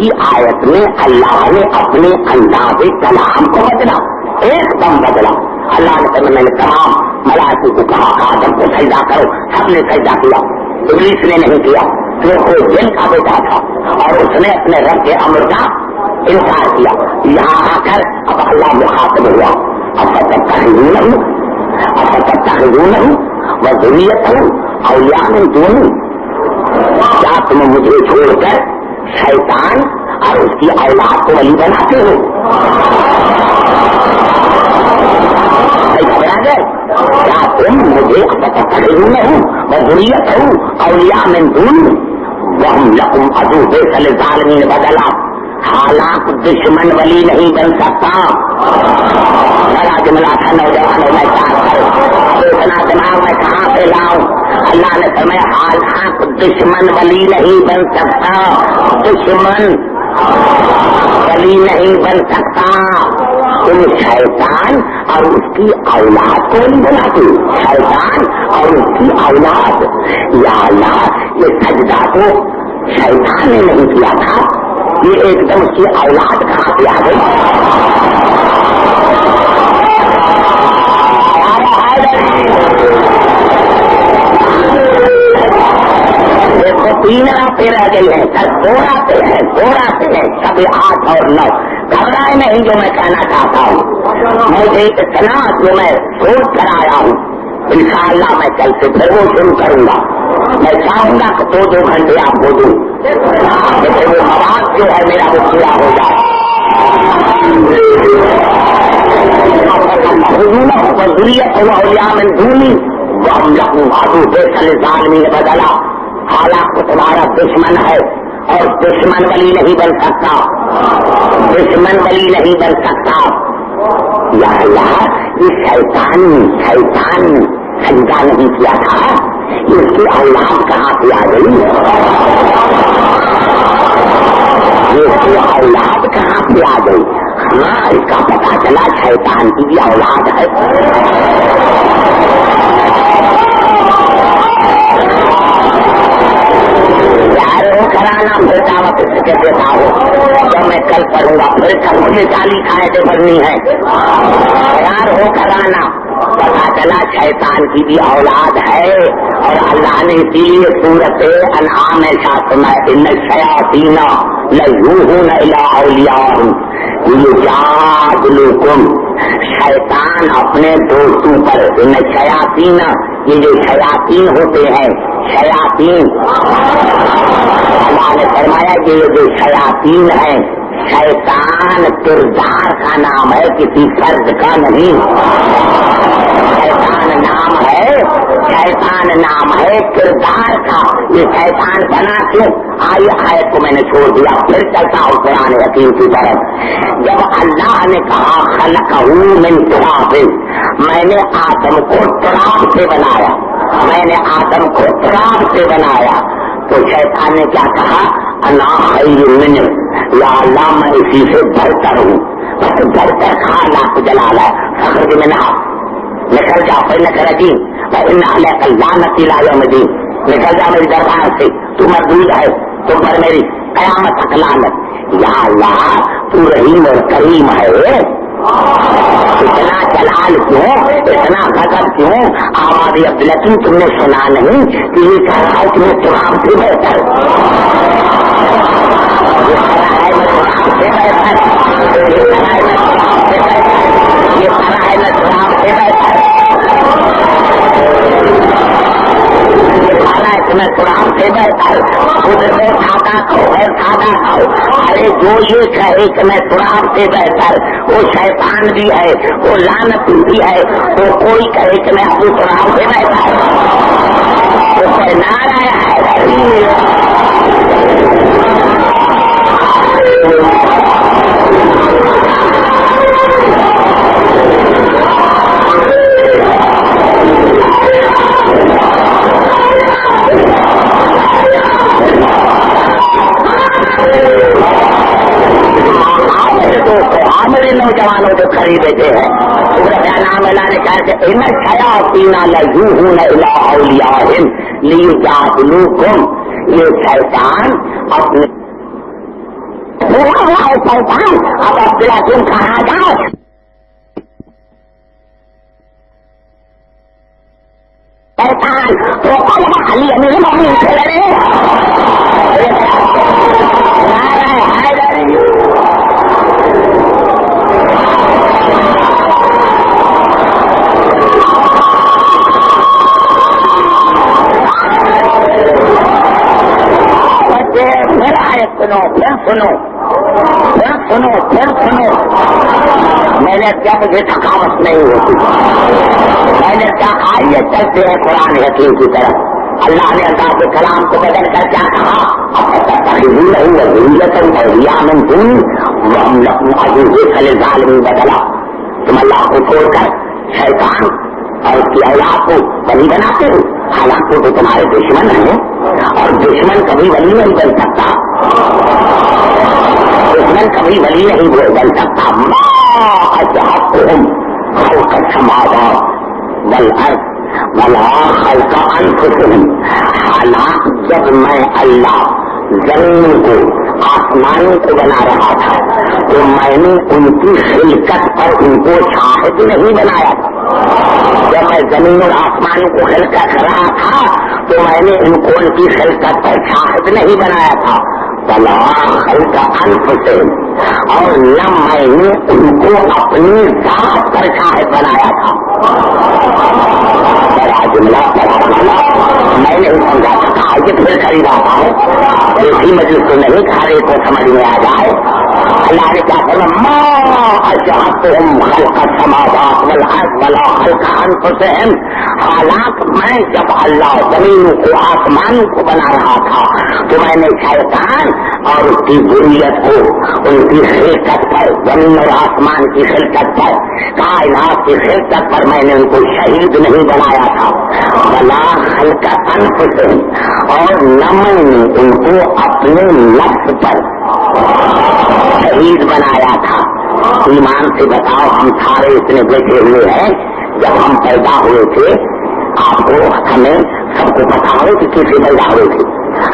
پہلی آیت میں اللہ نے اپنے انداز کلام کو بدلا، ایک دم بدلا. اللہ نے میں نے تمام ملائکہ کو کہا آدم کو سجدہ کرو، سب نے سجدہ کیا، ابلیس نے نہیں کیا. وہ کوئی جن کا بیٹا تھا اور اس نے اپنے رب کے امر کا انکار کیا. یہاں آ کر اب اللہ مخاطب ہوا، اب تتخذونہ وذریتہ اولیاء من دونی، کیا تم مجھے چھوڑ کر شیطان اور اس کی اولاد کو ولی بناتے ہو؟ کیا تم مجھے تتخذونہ وذریتہ اولیاء من دونی وہم لکم عدو بئس للظالمین بدلا. حالات دشمن ولی نہیں بن سکتا. بڑا جملہ تھا نوجوانوں میں چار کر اتنا دماغ میں کہاں سے لاؤں. اللہ نے فرمایا حالات دشمن ولی نہیں بن سکتا، دشمن ولی نہیں بن سکتا. تم شیطان اور اس کی اولاد کو نہیں بناتے، شیطان اور اس کی اولاد. یا اللہ یہ سجدہ تو شیطان نے نہیں کیا تھا، یہ ایک دم اس کی اولاد کہاں سے آ گئی؟ دیکھو 3 راتیں رہ گئی ہیں، سر 2 راتیں ہیں، 2 راتیں ہیں، سب 8 اور 9. گھبرائے نہیں جو میں کہنا چاہتا ہوں. مجھے اتنا جو میں سوچ کر آیا ہوں، انشاءاللہ میں کل سے پھر وہ شروع کروں گا. میں چاہوں گا کہ 2 گھنٹے آپ کو دوں، لیکن وہ مواد جو ہے میرا وہ پورا ہو جائے. اولیاء من دونی وہم لکم عدو بئس للظالمین بدلا. حالانکہ تمہارا دشمن ہے اور دشمن ولی نہیں بن سکتا، دشمن ولی نہیں بن سکتا. یا اللہ یہ شیطان سجدہ نہیں کیا تھا، اس کی اولاد کہاں سے آ گئی؟ اس کی اولاد کہاں سے آ گئی؟ ہاں اس کا پتا چلا شیطان کی بھی اولاد ہے. کرانا پھر دعوت اس کے دیتا ہو جب میں کل پڑھوں گا، پھر کل مجھے 40 آیتیں بھرنی ہے. تیار ہو کرانا. پتا چلا شیطان کی بھی اولاد ہے اور اللہ نے اسی لیے سورت انعام میں ساتھ میں ان الشیاطین لیوحون الی اولیاءہم لیجادلوکم. شیطان اپنے دوستوں پر، ان شیاطین یہ جو شیاطین ہوتے ہیں، شیاطین اللہ نے فرمایا کہ یہ جو شیاطین ہیں، شیطان کردار کا نام ہے، کسی فرد کا نہیں. شیطان نام ہے کردار کا. یہ شیطان بنا کیوں؟ آئی آیت کو میں نے چھوڑ دیا، پھر چلتا ہوں قرآن حکیم کی طرف. جب اللہ نے کہا خلقہ من تراب، میں نے آدم کو تراب سے بنایا، میں نے آدم کو تراب سے بنایا، تو شیطان نے کیا کہا؟ انا خیر منہ، یا اللہ میں اسی سے بڑھتر ہوں. بس بڑھتر کھا اللہ کو جلال ہے. فخرج منہا، نکل جا پھر نکل جی ان علیک اللعنۃ الی یوم الدین. نکل جا میری دربار سے، تو مردود ہے، تم پر میری قیامت تک لعنت. یا اللہ تو رحیم اور کریم ہے، اتنا جلال کیوں، اتنا غضب کیوں؟ آواز عبدالحکیم تم نے سنا نہیں کہ یہ کہہ رہا ہے کہ میں تراب سے بہتر، یہ کہہ رہا ہے میں تراب سے بہتر، یہ کہہ رہا ہے میں تراب سے بہتر، یہ کہہ رہا ہے میں تراب سے بہتر، میں قرآن سے بہتر. خود سے سادہ کھاؤ ہے، سادہ کھاؤ. ارے جو یہ کہے کہ میں قرآن سے بہتر، وہ شیطان بھی ہے، وہ لعنت بھی ہے. وہ کوئی کہے کہ میں ابو قرآن سے بہتر، تو کوئی نعرہ ہے. میرے نوجوانوں جو خریدتے ہیں نام اللہ نے کہا کہ ان الشیاطین لیوحون الی اولیاءہم لیجادلوکم. یہ شیطان اپنے پھوڑا ہوا ہے شیطان، اب عبداللہ تم کہاں جاؤ؟ شیطان تو علی امیر مومنین سے لڑے پھر سنو میں نے کیا مجھے تھکاوٹ نہیں ہوتی، میں نے کیا آئیے چلتے ہیں قرآن حکیم کی طرف. اللہ نے اللہ کے کلام کو بدل کر کیا کہا؟ بدلا. تم اللہ کو چھوڑ کر شیطان اور اس کی اولاد کو ولی بناتے ہو، حالانکہ وہ تمہارے دشمن ہیں اور دشمن کبھی ولی نہیں بن سکتا، دشمن کبھی ولی نہیں بن سکتا. خلق السماوات والارض ولا خلق انفسهم. حالات جب میں اللہ زمین کو آسمان کو بنا رہا تھا تو میں نے ان کی خلقت پر ان کو شاہد نہیں بنایا تھا. جب میں زمین اور آسمان کو خلقت کر رہا تھا تو میں نے ان کو ان کی خلقت پر شاہد نہیں بنایا تھا. ولا خلق انفسهم، اور نہ میں نے ان کو اپنی ذات پر شاہد بنایا تھا. بڑا جملہ میں نہیں سمجھا سکتا، یہ پھر خرید آتا ہے اسی مجلس کو نہیں کھا رہے تو سمجھ میں آ جائے. اللہ نے کیا فرمایا؟ ما اشهدتهم خلق السماوات والارض ولا خلق انفسهم. حالانکہ میں جب اللہ زمین کو آسمان کو بنا رہا تھا تو میں نے شیطان اور اس کی ذریت کو ان کی خلقت پر، زمین اور آسمان کی خلقت پر، کائنات کی خلقت پر میں نے ان کو شہید نہیں بنایا تھا. ولا خلق انفسهم، اور نہ میں نے ان کو اپنے نفس پر شہید بنایا تھا. ایمان سے بتاؤ، ہم سارے اتنے بیٹھے ہوئے ہیں، جب ہم پیدا ہوئے تھے آپ کو ہمیں سب کو پتا ہو کہ کیسے پیدا ہوئے تھے.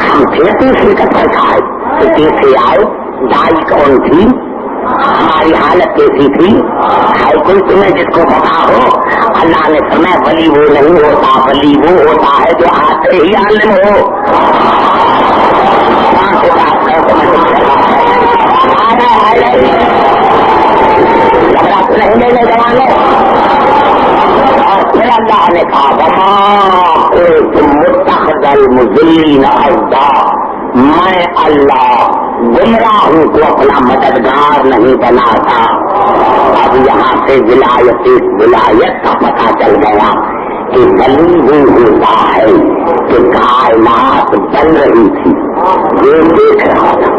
ہم تھے تو شرکت پر کھائے تو کیسے آئے، دائی کون تھی، ہماری حالت کیسی تھی، ہے کوئی تمہیں جس کو پتا ہو؟ اللہ نے فرمایا ولی وہ نہیں ہوتا، ولی وہ ہوتا ہے جو ہاتھ سے ہی عالم ہو. نہیں لینے جوانے. اور پھر اللہ نے کہا متخذ المضلین عضدا، میں اللہ گمراہوں کو اپنا مددگار نہیں بناتا. اب یہاں سے ولایت کا پتہ چل گیا کہ ولی وہ ہوتا ہے کہ کائنات بن رہی تھی، یہ دیکھ رہا تھا.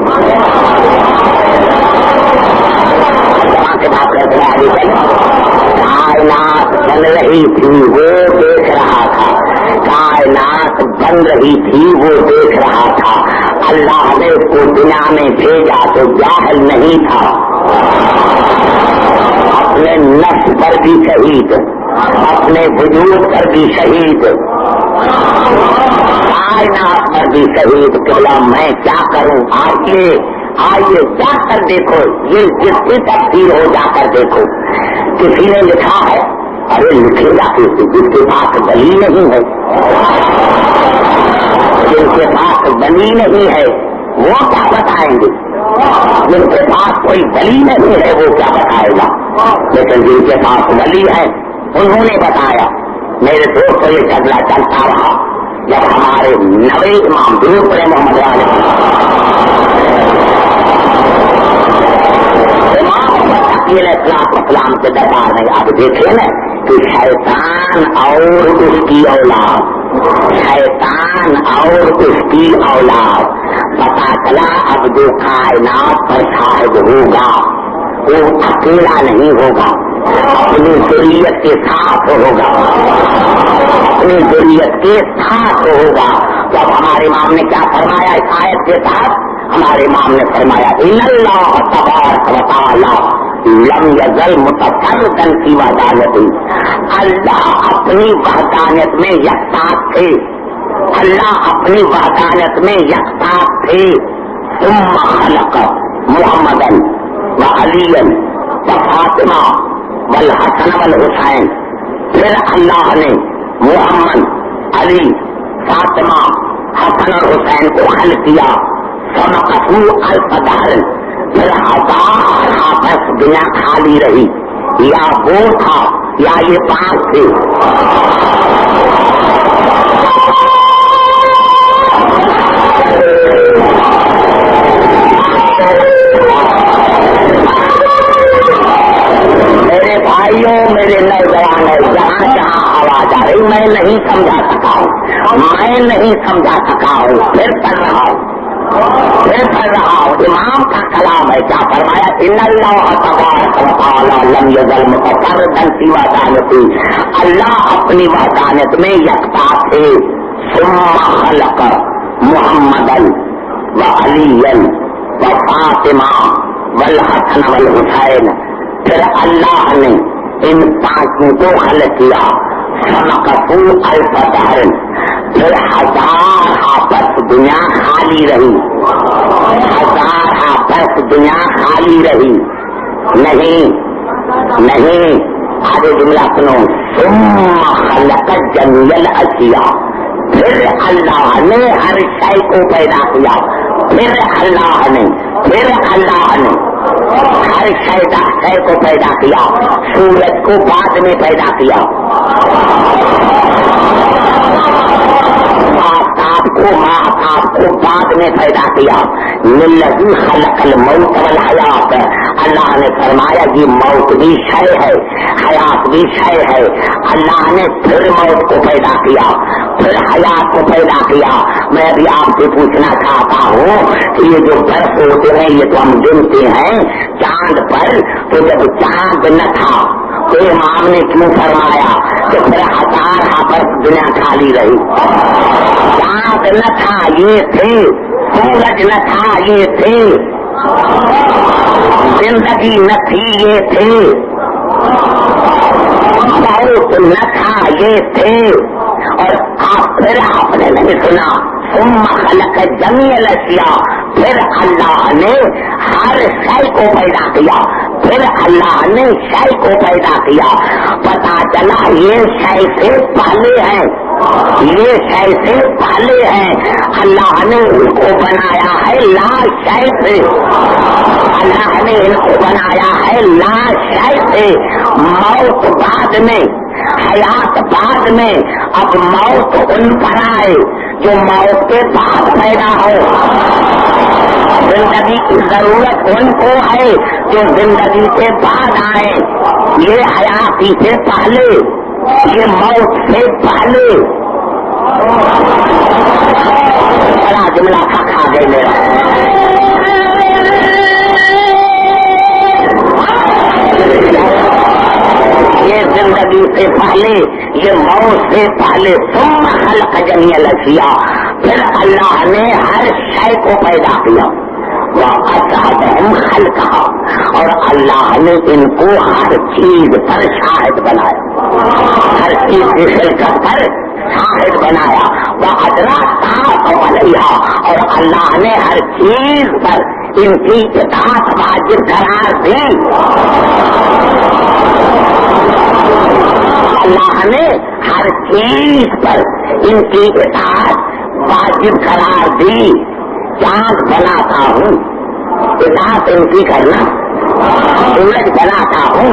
بات کرتے ہیں کائنات بن رہی تھی وہ دیکھ رہا تھا، کائنات بن رہی تھی وہ دیکھ رہا تھا. اللہ نے اس کو دنیا میں بھیجا تو جاہل نہیں تھا، اپنے نفس پر بھی شہید، اپنے وجود پر بھی شہید، کائنات پر بھی شہید. کہ میں کیا کروں؟ آئیے جا کر دیکھو، یہ جس کی تفسیر ہو جا کر دیکھو. کسی نے لکھا ہے، ارے لکھے گا کسی جس کے پاس ولی نہیں ہے، جن کے پاس ولی نہیں ہے وہ کیا بتائیں گے؟ جن کے پاس کوئی ولی نہیں ہے وہ کیا بتائے گا؟ لیکن جن کے پاس ولی ہے انہوں نے بتایا. میرے دوست یہ جھگڑا چلتا رہا جب ہمارے نوے امام درود پر محمد علیہ اسلام کے دربار میں اب دیکھیں نا کہ شیطان اور اس کی اولاد، شیطان اور اس کی اولاد، پتا چلا اب جو کائنات پر شاہد ہوگا وہ اکیلا نہیں ہوگا، اپنی ذریت کے ساتھ ہوگا، اپنی ذریت کے ساتھ ہوگا. تو اب ہمارے امام نے کیا فرمایا اس آیت کے ساتھ؟ ہمارے امام نے فرمایا ان اللہ تبارک و تعالی لم یزل متفردا فی وحدانیہ. اللہ اپنی وحدانیت میں یکتا تھے، اللہ اپنی وحدانیت میں یکتا تھے. ثم خلق، محمدن و علی و فاطمہ والحسن والحسین. پھر اللہ نے محمد، علی، فاطمہ، حسن اور حسین کو خلق کیا. فمقتو الف دہر، پھر 1000 برس دنیا خالی رہی. یا وہ تھا یا یہ 5 تھے. میرے بھائیوں، میرے نوجوانوں، جہاں جہاں آواز آ رہی میں نہیں سمجھا سکا ہوں، پھر پڑھ رہا ہوں. امام کا کلام ہے. کیا فرمایا؟ ان اللہ تبارک و تعالی لم یزل متفردا فی وحدانیہ. اللہ اپنی وحدانیت میں یکتا تھے. ثم خلق محمدا و علی و فاطمہ والحسن والحسین. پھر اللہ نے ان 5 کو خلق کیا. فمقتو الف دہر، پھر 1000 برس دنیا خالی رہی. 1000 برس دنیا خالی رہی. نہیں آگے جملہ سنو. ثم خلق جميع الاشیاء، پھر اللہ نے ہر شے کو پیدا کیا. پھر اللہ نے ہر شے کو پیدا کیا. سورج کو بعد میں پیدا کیا، آپ کو بعد میں پیدا کیا. للذی خلق الموت والحیات، اللہ نے فرمایا یہ موت بھی شے ہے، حیات بھی شے ہے. اللہ نے پھر موت کو پیدا کیا، پھر حیات کو پیدا کیا. میں بھی آپ سے پوچھنا چاہتا ہوں کہ یہ جو برف ہوتے ہیں یہ تو ہم گنتے ہیں چاند پر، تو جب چاند نہ تھا تو امام نے کیوں فرمایا کہ پھر 1000 برس دنیا خالی رہی؟ چاند نہ تھا یہ تھے، سورج نہ تھا یہ تھے، زندگی نہ تھی یہ تھے، موت نہ تھا یہ تھے. اور پھر آپ نے نہیں سنا ثم خلق جميع الاشیاء، پھر اللہ نے ہر شے کو پیدا کیا. پھر اللہ نے شے کو پیدا کیا. پتا چلا یہ شے سے پہلے ہیں، یہ شے سے پہلے ہیں. اللہ نے ان کو بنایا ہے لا شے سے. اللہ نے ان کو بنایا ہے لا شے سے. موت بعد میں، حیات بعد میں. اب موت ان پر آئے جو موت کے بعد پیدا ہو. زندگی کی ضرورت ان کو ہے جو زندگی کے بعد آئے. یہ حیاتی سے پہلے، یہ موت سے پہلے. بڑا جملہ کھا گئے میرا. یہ زندگی سے پہلے، یہ موت سے پہلے. ثم خلق جميع الاشیاء، پھر اللہ نے ہر شے کو پیدا کیا. وَأَشْهَدَهُمْ خَلْقَهَا، اور اللہ نے ان کو ہر چیز پر شاہد بنایا، ہر چیز کی خلقت پر شاہد بنایا. وَأَدْرَكَهَا عَلَيْهَا، اور اللہ نے ہر چیز پر ان کی اطاعت واجب قرار دی. اللہ نے ہر چیز پر ان کی اطاعت واجب قرار دی. چاند بناتا ہوں، اطاعت ان کی کرنا. سورج بناتا ہوں،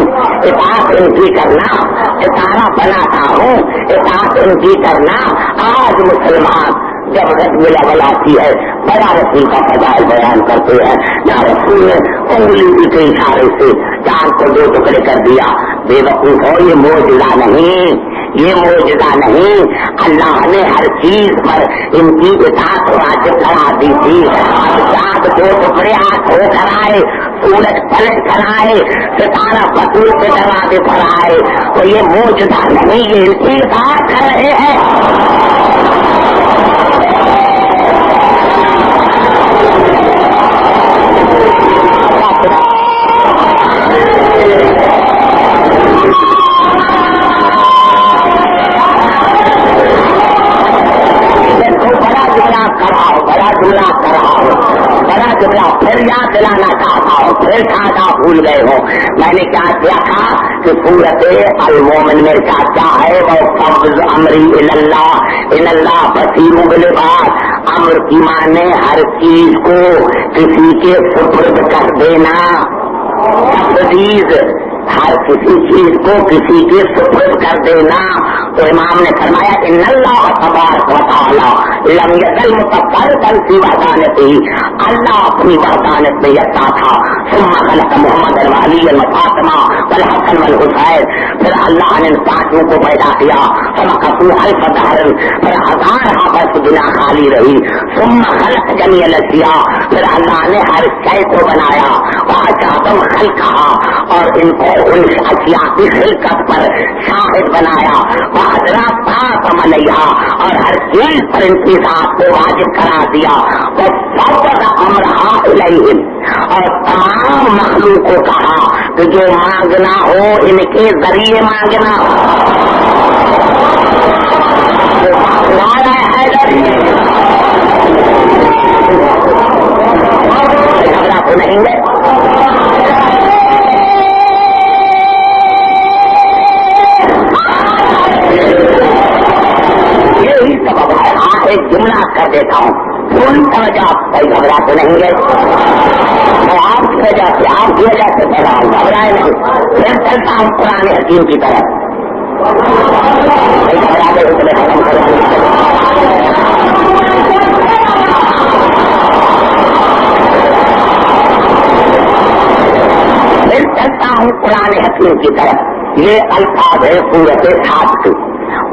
اطاعت ان کی کرنا. ستارہ بناتا ہوں، اطاعت ان کی کرنا. آج مسلمان جب رسم الاول آتی ہے بڑا رسول کا فضائل بیان کرتے ہیں. یا رسول نے انگلی کے اشارے سے چاند کو 2 ٹکڑے کر دیا. بے وقوف ہو، یہ معجزہ نہیں، یہ معجزہ نہیں. اللہ نے ہر چیز پر ان کی اطاعت واجب قرار دی تھی. چاند 2 ٹکڑے ہاتھ ہو کر آئے، سورج پلٹ کر آئے، ستارہ بطور کے دروازے پر آئے، تو یہ معجزہ نہیں، یہ ان کی اطاعت کر رہے ہیں. بڑا جملہ پھر یاد دلانا چاہتا ہوں، پھر سادہ بھول گئے ہو. میں نے کیا کیا تھا کہ سورت المومن میں کیا ہے وہ قبض امری اللہ بصیر بالعباد. امر کی مانے ہر چیز کو کسی کے سپرد کر دینا، تفویض ہر کسی چیز کو کسی کے سپرد کر دینا. تو امام نے فرمایا ان اللہ تبارک و تعالی لم یزل متفردا فی وحدانتہ، اللہ اپنی وحدانیت میں یکتا تھا. ثم خلق محمد وعلی وفاطمہ والحسن والحسین، پھر اللہ نے ان پانچوں کو پیدا کیا. فمکثوا الف دہر، پھر 1000 برس دنیا خالی رہی. ثم خلق جمیع الاشیاء، پھر اللہ نے ہر شے کو بنایا. وأشهدهم خلقها، اور ان کو ان اشیاء کی خلقت پر شاہد بنایا. وحضرات علیہا، اور ہر چیز پر ان کی ذات کو واجب کرا دیا. وفوض امرہا الیہم، اور تمام مخلوق کو کہا کہ جو مانگنا ہو ان کے ذریعے مانگنا. تو نہیں گئے یہی سبب ہے. ایک جملہ کر دیتا ہوں، پوری توجہ. کوئی گھبرا تو نہیں گئے؟ میں آپ کی وجہ سے آپ کی وجہ سے پیدا ہوں، گھبرائے نہیں. پھر چلتا ہوں قرآن حکیم کی طرف. گھبرا کے اس میں ختم کروں. چلتا ہوں قرآن حکیم کی طرف. یہ الفاظ ہے سورت 7 کی.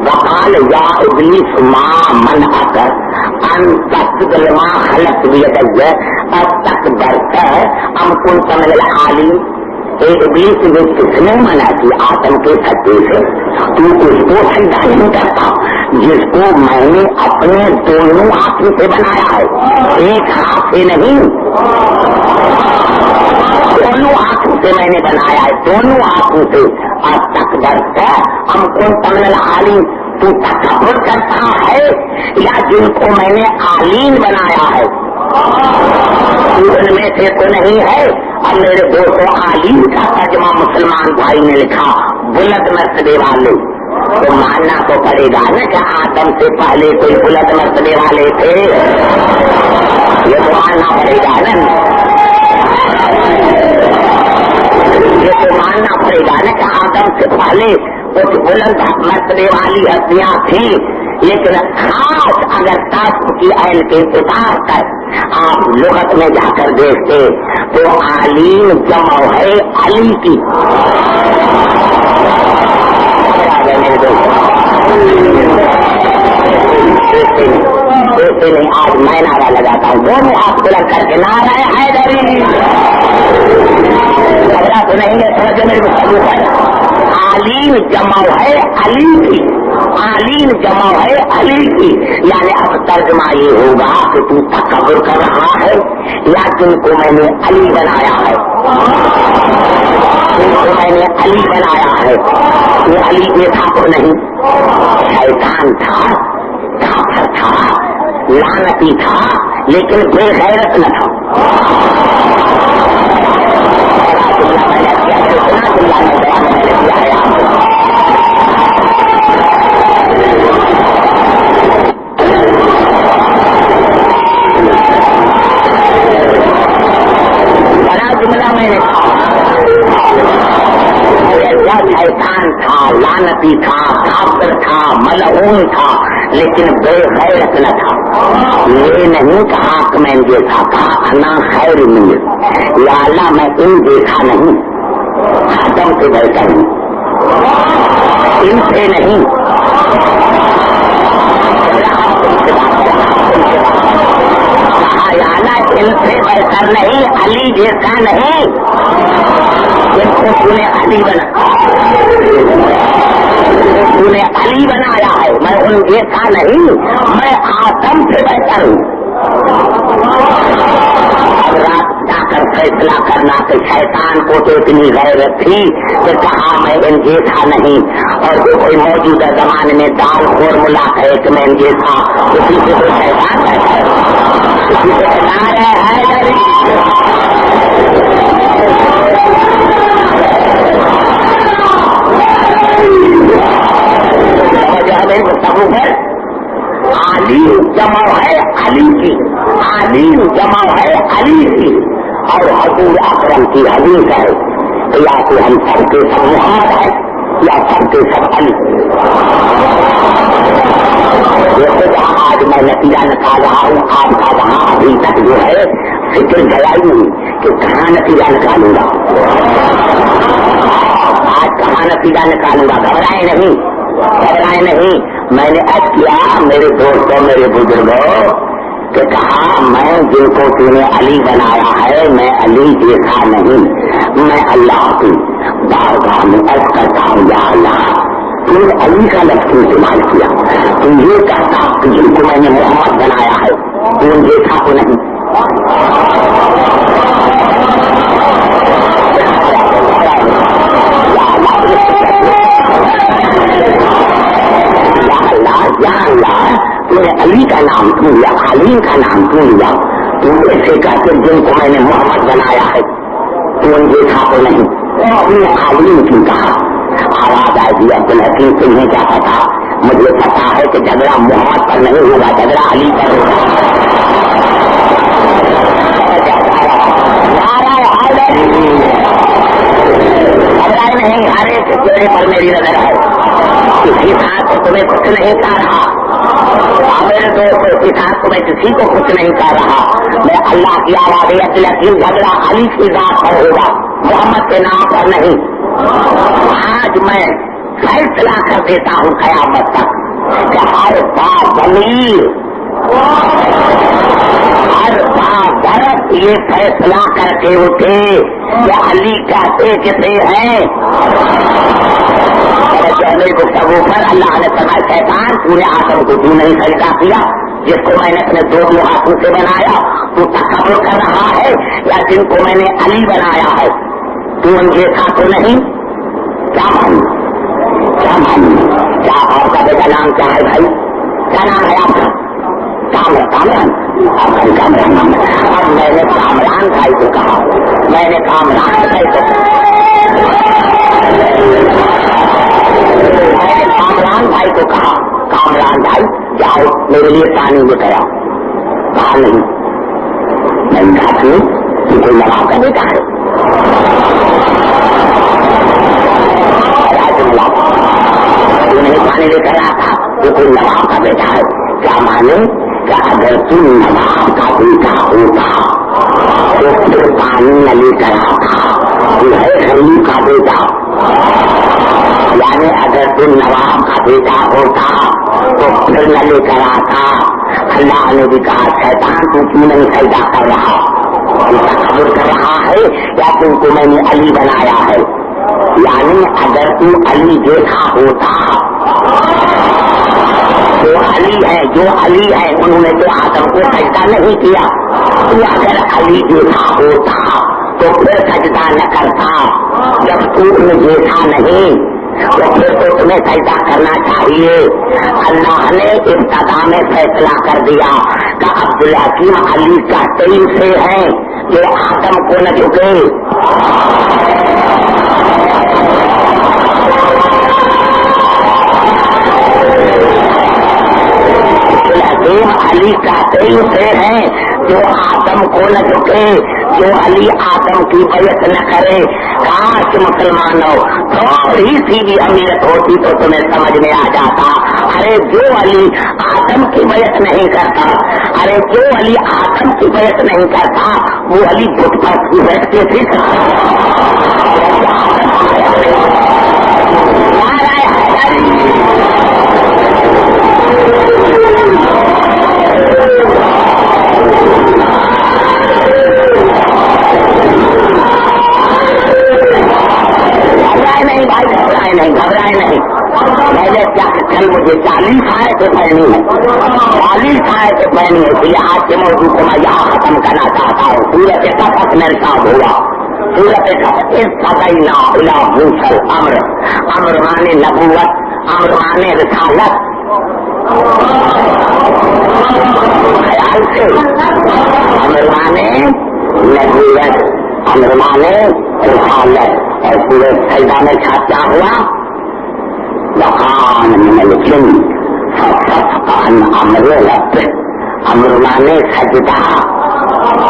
وقال یا ابلیس ما منعک ان تسجد لما خلقت بیدی استکبرت ام کنت من العالین. اے ابلیس نے کس نے منع کی آدم کے سجدے سے؟ تو اس کو سجدہ نہیں کرتا جس کو میں نے اپنے دونوں ہاتھوں سے بنایا ہے، ایک ہاتھ سے نہیں، دونوں ہاتھوں سے میں نے بنایا ہے، دونوں ہاتھوں سے. استکبرت ام کنت من العالین، تو تکبر کرتا ہے یا جن کو میں نے عالین بنایا ہے ان میں سے تو نہیں ہے. اور میرے دوستوں عالین کا ترجمہ مسلمان بھائی نے لکھا بلند مرتبے والے. تو ماننا تو پڑے گا نا کہ آدم سے پہلے کوئی بلند مرتبے والے تھے، یہ تو ماننا پڑے گا نا. یہ تو ماننا پڑے گا نا کہ آدم سے پہلے کچھ بلند مرتبے والی ہستیاں تھیں. لیکن خاص اگر تاپ کی عین کے اتار کر آپ لغت میں جا کر دیکھتے تو عالین جمع ہے علی کی. ایسے نہیں آج میں نعرہ لگاتا ہوں، دونوں ہاتھ بلند کر کے نعرہ حیدری. خبرات تو نہیں ہے سمجھے میرے مستقبل ہے. عالین جمع ہے علی کی، عالین جمع ہے علی کی. یعنی اب ترجمہ یہ ہوگا کہ تو تکبر کر رہا ہے یا جن کو میں نے علی بنایا ہے، جن کو میں نے علی بنایا ہے. وہ علی دیکھا تو نہیں، شیطان تھا، کافر تھا، لعنتی تھا، لیکن بے غیرت نہ تھا. شیطان تھا، لعنتی تھا، کافر تھا، ملعون تھا، لیکن بے غیرت نہ تھا. یہ نہیں کہا کہ میں جیسا تھا انا خیر مل، یا اللہ میں ان دیکھا نہیں، آدم سے بہتر ہوں، ان سے نہیں. کہا یا اللہ ان سے بہتر نہیں، علی جیسا نہیں. جن کو تو نے علی بنایا ہے، میں ان جیسا نہیں، میں آدم سے بہتر ہوں. رات جا کر فیصلہ کرنا کہ شیطان کو تو اتنی غیرت تھی کہ کہا میں ان جیسا نہیں. اور جو کوئی موجودہ زمانے میں دال خور ملا ہے کہ میں ان جیسا، اسی سے تو شیطان ہے، اسی سے نعرہ حیدری. اور حضور اکرم کی حدیث ہے یا کہ ہم سب کے سب محمد ہے یا سب کے سب علی. جیسے جہاں آج میں نتیجہ نکال رہا ہوں آپ کا وہاں ابھی تک جو ہے فکر جلائی نہیں کہ کہاں نتیجہ نکالوں گا. آج کہاں نتیجہ نکالوں گا. گھبرائے نہیں گھبرائے نہیں. میں نے عرض کیا میرے دوستوں میرے بزرگوں کہ کہا میں جن کو تم نے علی بنایا ہے میں علی جیسا نہیں. میں اللہ کی بارگاہ میں عرض کرتا ہوں یا اللہ تم نے علی کا لفظ استعمال کیا. تم یہ کہتا کہ جن کو میں نے محمد بنایا ہے تم جیسا تو نہیں. یا اللہ تم نے علی کا نام کیوں لیا علیم کا نام کیوں لیا. تم ایسے کہتے جن کو میں نے محمد بنایا ہے تم دیکھا تو نہیں. تم نے علیم کیوں کہا. آواز آئی تھی عبد الحکیم تمہیں کیا پتا. مجھے پتا ہے کہ جھگڑا محمد پر نہیں ہوگا جھگڑا علی پر ہوگا. جھگڑا نہیں ہر ایک چہرے پر میری نظر ہے. کسی ساتھ تمہیں کچھ نہیں کہہ رہا. میرے دوست کے ساتھ میں کسی کو کچھ نہیں کر رہا. میں اللہ کی آواز لیکن جھگڑا علی کی ذات پر ہوگا محمد کے نام پر نہیں. آج میں فیصلہ کر دیتا ہوں قیامت تک کہ ہر بار ضمیر ہر بار درد یہ فیصلہ کر کے اٹھے کہ علی کہتے کسے ہیں. گفتگو پر اللہ نے فرمایا شیطان تو نے آدم کو کیوں نہیں سجدہ کیا جس کو میں نے اپنے دونوں ہاتھوں سے بنایا. تو تکبر کر رہا ہے یا جن کو میں نے علی بنایا ہے تو ان جیسا تو نہیں. کیا مانوں کیا آپ کا بیٹا نام کیا ہے بھائی. کیا نام ہے آپ کا. کامران. آپ کا کامران نام ہے. اب میں نے کامران بھائی کو کہا میں نے کامران بھائی کو کامران بھائی کو کہا کامران بھائی جاؤ میرے لیے پانی لے کر آؤ. کہا نہیں. میں نے کہا کہ کوئی نواب کا بیٹا ہے. نہیں پانی لے کر آتا وہ کوئی نواب کا بیٹا ہے. کیا مانے کہ اگر تم نواب کا بیٹا ہوتا تو پھر پانی نہ لے کر آتا. وہ ہے غریب کا بیٹا. یعنی اگر تم نواب کا بیٹا ہوتا تو پھر نہ لے کر آتا. اللہ نے بھی کہا شیطان تو کیوں نہیں سجدہ کر رہا. تصور کر رہا ہے یا تم کو میں نے علی بنایا ہے. یعنی اگر تم علی دیکھا ہوتا جو علی ہے انہوں نے تو آدم کو سجدہ نہیں کیا. تو اگر علی دیکھا ہوتا تو پھر سجدہ نہ کرتا. جب تم نے دیکھا نہیں تو پھر تو تمہیں سجدہ کرنا چاہیے. اللہ نے ابتدا میں فیصلہ کر دیا کہ عبدالحکیم علی کا تین سے ہے جو آدم کو نہ جھکے. علی کا تین سے ہے جو آدم کو نہ جھکے جو علی آدم کی بیعت نہ کرے. کاش مسلمانوں تھوڑی سی بھی امیرت ہوتی تو تمہیں سمجھ میں آ جاتا. ارے جو علی آدم کی بیعت نہیں کرتا ارے جو علی آدم کی بیعت نہیں کرتا وہ علی بت پر کی بیعت کیسے کرتا. گھبرائے نہیں. میں نے کیا کل مجھے 40 آیتیں پڑھنی ہے 40 آیتیں پڑھنی ہے. اس لیے آج کے موضوع کو میں یہاں ختم کرنا چاہتا ہوں. سورت کفر میرے ساتھ ہوا. سورت کفر فضینا الی موسی امر. امر مانے نبوت امر مانے رسالت. خیال سے امر مانے نبوت امر مانے رسالت. اور پورے سجدہ میں کیا ہوا وقان من الجن ففسق عن امر رب. امر مانے سجدہ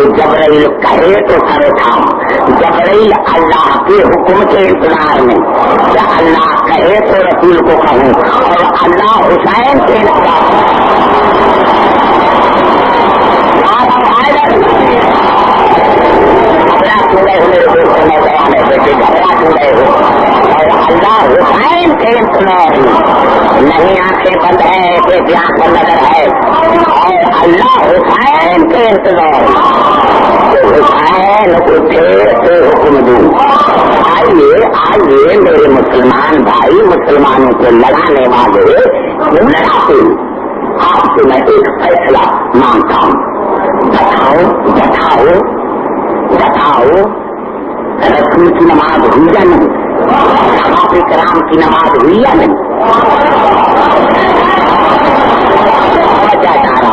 کہ جبرائیل کہے تو سر اٹھاؤ. جبرائیل اللہ کے حکم کے انتظار میں، کیا اللہ کہے تو رسول کو کہوں، اور اللہ حسین کے انتظار اور اللہ حسین کے انتظار نہیں آنکھیں بند ہے ایک آنکھ پر نظر ہے، اور اللہ حسین کے انتظار حسین اٹھے تو حکم دوں. آئیے میرے مسلمان بھائی، مسلمانوں کو لڑانے والے لڑاتے، آپ سے میں ایک فیصلہ مانگتا ہوں. بتاؤ رسول کی نماز ہوئی یا نہیں؟ صحابہ کرام کی نماز ہوئی یا نہیں؟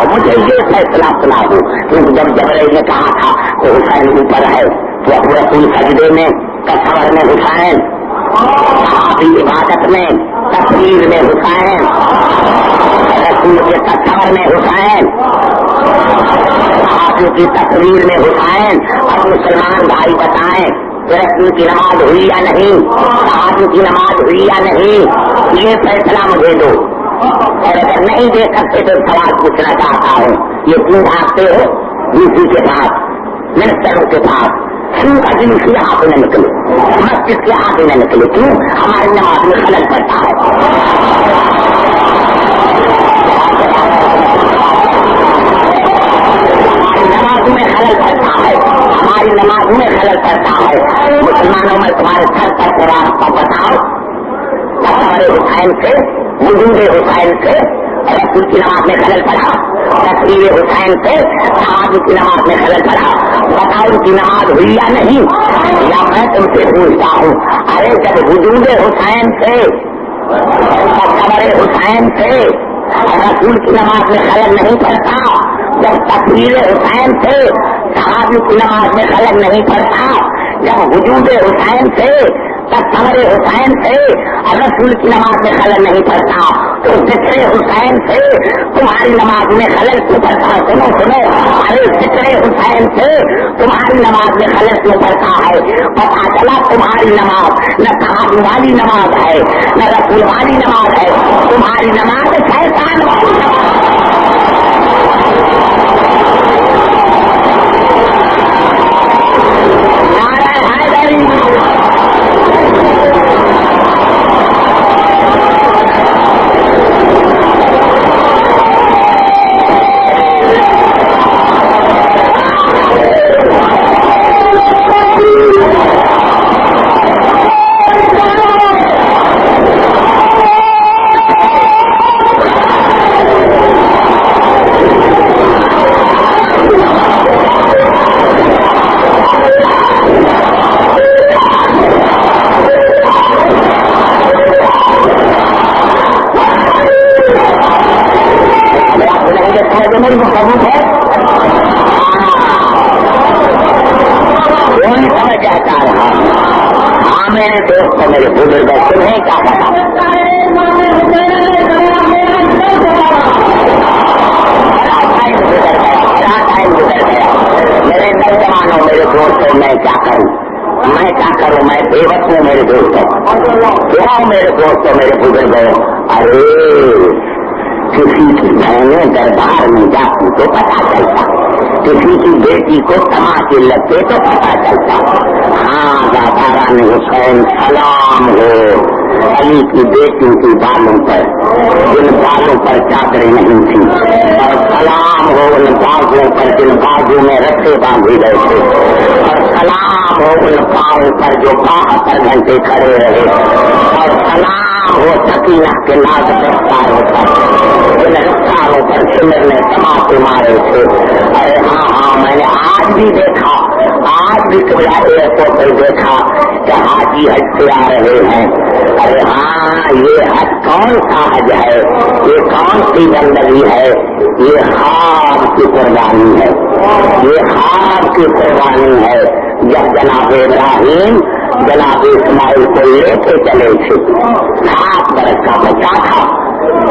مجھے یہ فیصلہ سنا دو، کیونکہ جب جبرائیل نے کہا تھا کہ حسین اوپر ہے تو ابو رسول سجدے میں، تصور میں حسین، صحابی عبادت میں، تصویر میں حسین، رسول کے تصور میں حسین، صحابیوں کی تصویر میں حسین. اب مسلمان بھائی بتائیں رسول کی نماز ہوئی یا نہیں، صحابیوں کی نماز ہوئی یا نہیں، یہ فیصلہ مجھے دو. اور اگر نہیں دے سکتے تو سوال پوچھنا چاہتا ہوں، یہ کیوں بھاگتے ہو ڈیسی کے ساتھ، منسٹروں کے ساتھ؟ کیوں کا جنس یہاں پہ نہ نکلے، مسجد کے آگے نہ نکلے؟ کیوں؟ ہماری نماز میں خلل پڑتا ہے. ہماری نماز میں خلل پڑتا ہے. مسلمانوں میں تمہارے سر پر قرآن کا بتاؤ، تصور حسین سے، وجود حسین سے رسول کی نماز میں خلل پڑا، تصویر حسین سے صحابہ کی نماز میں خلل پڑا. بتاؤ ان کی نماز ہوئی یا نہیں؟ یا میں تم سے پوچھتا ہوں، ارے جب وجود حسین سے، تصور حسین سے رسول کی نماز میں خلل نہیں پڑتا، جب تصویر حسین سے صحابی کی نماز میں خلل نہیں پڑتا، جب وجود حسین سے، تصور حسین سے رسول کی نماز میں خلل نہیں پڑتا، تو ذکر حسین سے تمہاری نماز میں خلل کیوں پڑتا؟ سنو، ارے ذکر حسین سے تمہاری نماز میں خلل کیوں پڑتا ہے؟ پتا چلا تمہاری نماز نہ صحابی والی نماز ہے، نہ رسول والی نماز ہے، تمہاری نماز شیطان والی نماز. میرے بزرگ تمہیں کیا پتا؟ میرے نوجوانوں، میرے دوستوں، میں کیا کروں؟ میں بے وقت ہوں میرے دوستوں، کیا میرے دوستوں، میرے بزرگوں. ارے کسی کی بہنیں دربار میں جاتی تو پتا چلتا، کسی کی بیٹی کو تماشے لگتے تو پتا چلتا. ہاں داداران حسین سلام ہو علی کی بیٹی کی بالوں پر، جن بالوں پر چادریں نہیں تھی، اور سلام ہو ان بازوں پر جن بازوں میں رسے باندھے گئے تھے، اور سلام ہو ان پاؤں پر جو 72 گھنٹے کھڑے رہے، اور سلام ہو سکینہ کے ناز دستاروں پر جن رفتاروں پر سمر نے تماچے مارے تھے. ارے ہاں میں نے آج بھی دیکھا، آج بھی قبلہ ایئرپورٹ پر دیکھا کہ حاجی حج سے آ رہے ہیں. ارے ہاں یہ حج کون سا حج ہے؟ یہ کون سی زندگی ہے؟ یہ خواب کی قربانی ہے، یہ خواب کی قربانی ہے. جب جناب ابراہیم جناب اسماعیل کو لے کے چلے تھے، 7 برس کا بچہ تھا،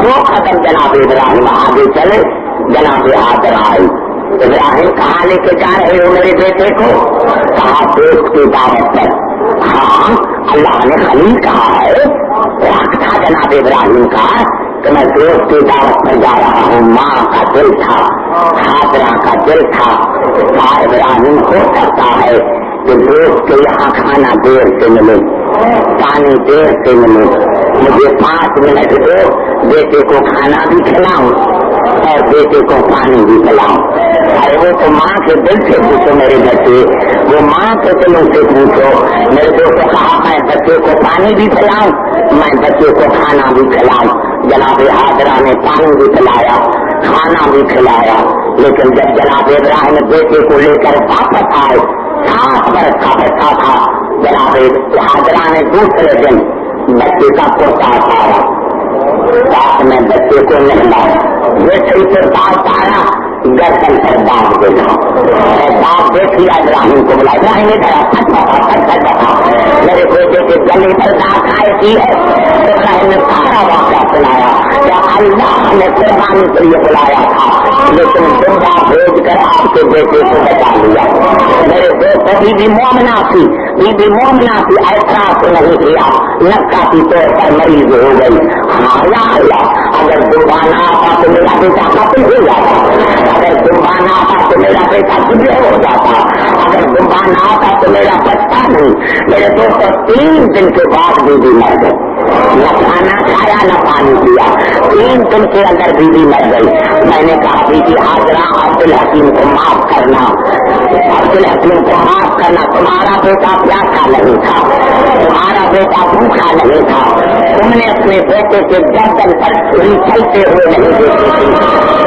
2 قدم جناب ابراہیم آگے چلے، جناب حاضر آئے، ابراہیم کہاں لے کے جا رہے ہو میرے بیٹے کو؟ کہا دوست کی دعوت پر. ہاں اللہ نے خلیل کہا ہے, حق تھا جناب ابراہیم کا کہ میں دوست کی دعوت پر جا رہا ہوں. ماں کا دل تھا, حاضرہ کا دل تھا. ابراہیم ہو سکتا ہے کہ دوست کے یہاں کھانا دیر سے ملے, پانی دیر سے ملے, مجھے 5 منٹ دو, بیٹے کو کھانا بھی کھلاؤں اور بیٹے کو پانی بھی پلاؤں. ارے وہ تو ماں کے دل سے پوچھو میرے بچے, وہ ماں کے دلوں سے پوچھو. میرے دوست کہا میں بچے کو پانی بھی پلاؤں, میں بچے کو کھانا بھی کھلاؤں. جناب حاضرہ نے پانی بھی پلایا, کھانا بھی کھلایا. لیکن جب جناب ابراہیم بیٹے کو لے کر واپس آئے, 7 برس کا بچہ تھا, جناب حاضرہ نے دوسرے دن بچے کا کرتا اتارا, ساتھ میں بچے کو نہلایا, بیٹے سے پاس پایا, گردن پر داغ دیکھا, داغ دیکھ لیا. ابراہیم کو بلا, ابراہیم میرے بیٹے کے گلے پر داغ آئے کی ہے. ابراہیم نے سارا واقعہ سنایا کہ اللہ نے قربانی کے لیے بلایا تھا, لیکن زندہ بھیج کر آپ کے بیٹے کو بچا لیا. میرے دوست بی بی مومنہ تھی, بی بی مومنہ تھی, احساس نہیں کیا, نقاتی طور پر مریض ہو گئی. ہاں یا اللہ, اگر زبان آتا تو میرا بیٹا قتل ہو جاتا, اگر زبان آتا تو میرا بیٹا گزرے ہو جاتا, اگر زبان آتا تو میرا بچہ نہیں. میرے دوست 3 دن کے بعد بیوی مر گئی, نہ کھانا کھایا نہ پانی پیا, 3 دن کے اندر بیوی مر گئی. میں نے کہا بیوی حاضرہ عبدالحکیم کو معاف کرنا, عبدالحکیم کو معاف کرنا, تمہارا بیٹا پیاسا نہیں تھا, تمہارا بیٹا بھوکا نہیں تھا, تم نے اپنے بیٹے کے گردن پر چھری چلتے ہوئے نہیں دیکھی تھی,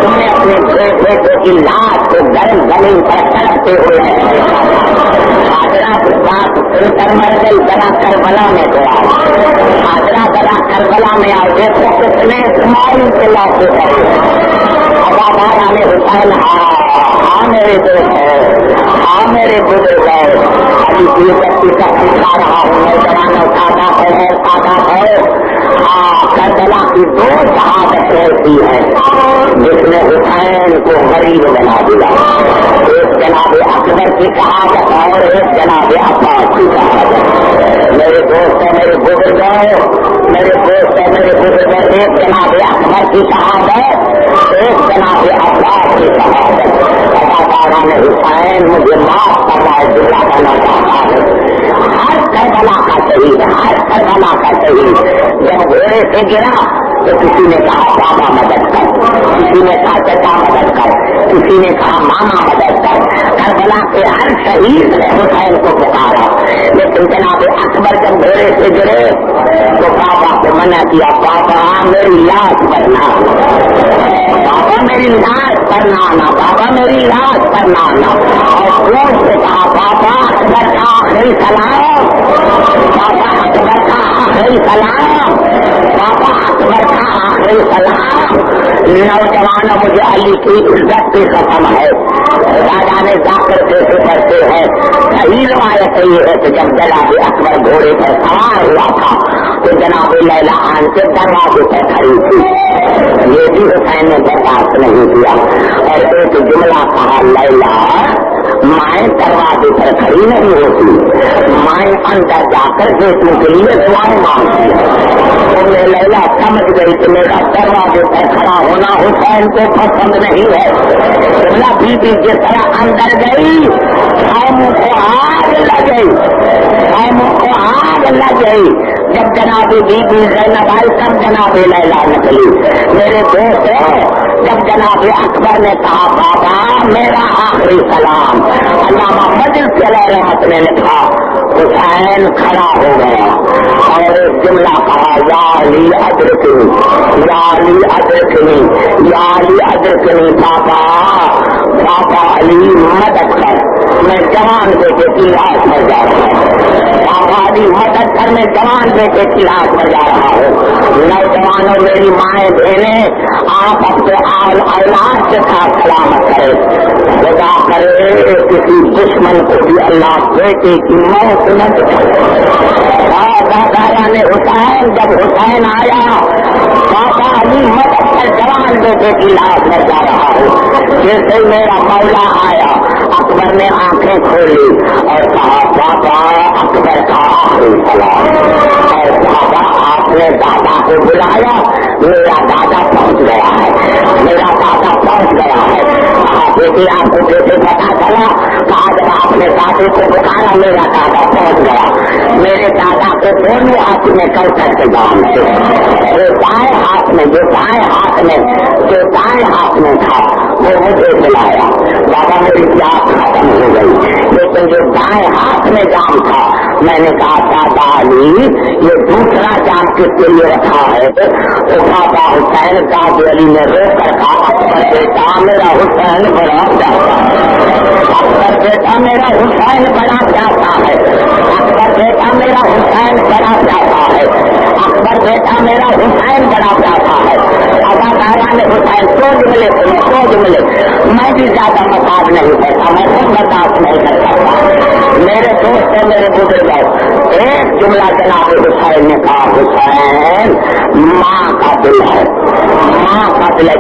تم نے اپنے بیٹے کی لاش کو گرم زمین پر چڑھتے ہوئے نہیں دیکھا تھا. حاضرہ کی بات سن کر مر گئی, ذرا کربلا میں گیا. حاضرہ ذرا کربلا میں آئے, دیکھو کتنے اسماعیل کے لاتے ہیں. ابا نے حسین, ہاں میرے دوست ہے, ہاں میرے بزرگ ہے, ابھی کی کا سکھا رہا ہوں. نوجوانوں سادہ ہے, سادہ ہے. کربلا کی 2 شہادت ایسی ہے جس نے حسین کو غریب بنا دیا. ایک جناب اکبر کی شہادت اور ایک جناب عباس کی شہادت. میرے دوست میرے بزرگ, میرے دوست میرے بزرگ, ایک جناب اکبر کی شہادت, ایک جناب عباس کی شہادت. اللہ نے حسین مجھے معاف کرنا ہے, دعا کرنا چاہتا ہے. ہر کربلا کا شہید, ہر کربلا کا شہید جب گھوڑے سے گرا تو کسی نے کہا بابا مدد کر, کسی نے کہا چچا مدد کر, کسی نے کہا ماما مدد کر. کربلا کے ہر شہید نے حسین کو پکارا, لیکن جناب اکبر جب گھوڑے سے گرے تو بابا کو منع کیا, بابا میری لاش پر نہ آنا, بابا میری لاش پر نہ آنا, بابا میری لاش پر نہ آنا. اور لوگ سے کہا بابا اکبر کا آخری سلام, بابا اکبر کا آخری سلام, بابا اکبر کا آخری سلام. نوجوانوں مجھے علی کی عزت کی قسم ہے, راجا نے ذاکر سے پڑھتے ہیں. صحیح روایت یہ ہے کہ جب جناب اکبر گھوڑے پر سوار ہوا تھا تو جناب لیلا خان کے دروازے پر کھڑی تھی. یہ بھی حسین نے برداشت نہیں کیا اور ایک جملہ کہا, لیلا مائیں دروازے پر کھڑی نہیں ہوتی, مائیں اندر جا کر بیٹوں کے لیے دعائیں مانگتی ہے. تم نے لیلا سمجھ گئی کہ میرا دروازے پر کھڑا ہونا حسین کو پسند نہیں ہے. جملہ بیوی جس طرح اندر گئی, خیموں کو آگ لگ گئی, خیموں کو آگ لگ گئی. جب جناب بی بی زینب آئی تب جناب لیلا نکلی. میرے دوست جب جناب اکبر نے کہا بابا میرا آخری سلام, علامہ مجلس علیہ رحمت نے لکھا حسین کھڑا ہو گیا اور ایک جملہ کہا, یا علی ادرکنی, یا علی ادرکنی, یا علی ادرکنی. بابا بابا علی مدد کر, میں جوان بیٹے کی لاش پر جا رہا ہوں. بابا علی مدد کر, میں جوان بیٹے کی لاش پر جا رہا ہوں. نوجوانوں میری مائیں بہنیں, آپ اپنے اولاد کے ساتھ سلامت کرے, خدا کرے کسی دشمن کو بھی اللہ بیٹے کی موت نہ دے. دادا نے حسین, جب حسین آیا بابا علی مدد کر, جوان بیٹے کی لاش پر جا رہا ہوں. جیسے میرا مولا آیا اکبر نے آنکھیں کھولی اور کہا بابا اکبر کا آخری سلام، اور بابا آپ نے دادا کو بلایا، میرا دادا پہنچ گیا ہے، میرا دادا پہنچ گیا ہے۔ کہا بیٹی آپ کو کیسے پتا چلا؟ کہا جب آپ نے دادے کو بکھایا میرا دادا پہنچ گیا۔ میرے دادا کو دونوں ہاتھ میں کوثر کے دام سے، جو دائیں ہاتھ میں جو دائیں ہاتھ میں تھا وہ مجھے دلایا۔ بابا میری پیاس ختم ہو گئی، لیکن جو دائیں ہاتھ میں جام تھا میں نے کہا دادا علی یہ دوسرا جام کس کے لیے رکھا ہے؟ تو بابا حسین دادی علی نے رو کر کہا اکبر بیٹا میرا حسین بڑا چاہتا ہے، اکبر بیٹا میرا حسین بڑا چاہتا ہے، اکبر بیٹا میرا حسین بڑا چاہتا ہے، اکبر بیٹا میرا حسین بڑا چاہتا ہے۔ اداکارہ نے حسین سو جملے میں بھی زیادہ مساج نہیں کرتا، میں خود برداشت نہیں کر سکتا۔ میرے دوست اور میرے بزرگ ایک جملہ جناب حسین نے کہا حسین ماں کا دل ہے، ماں کا دل ہے،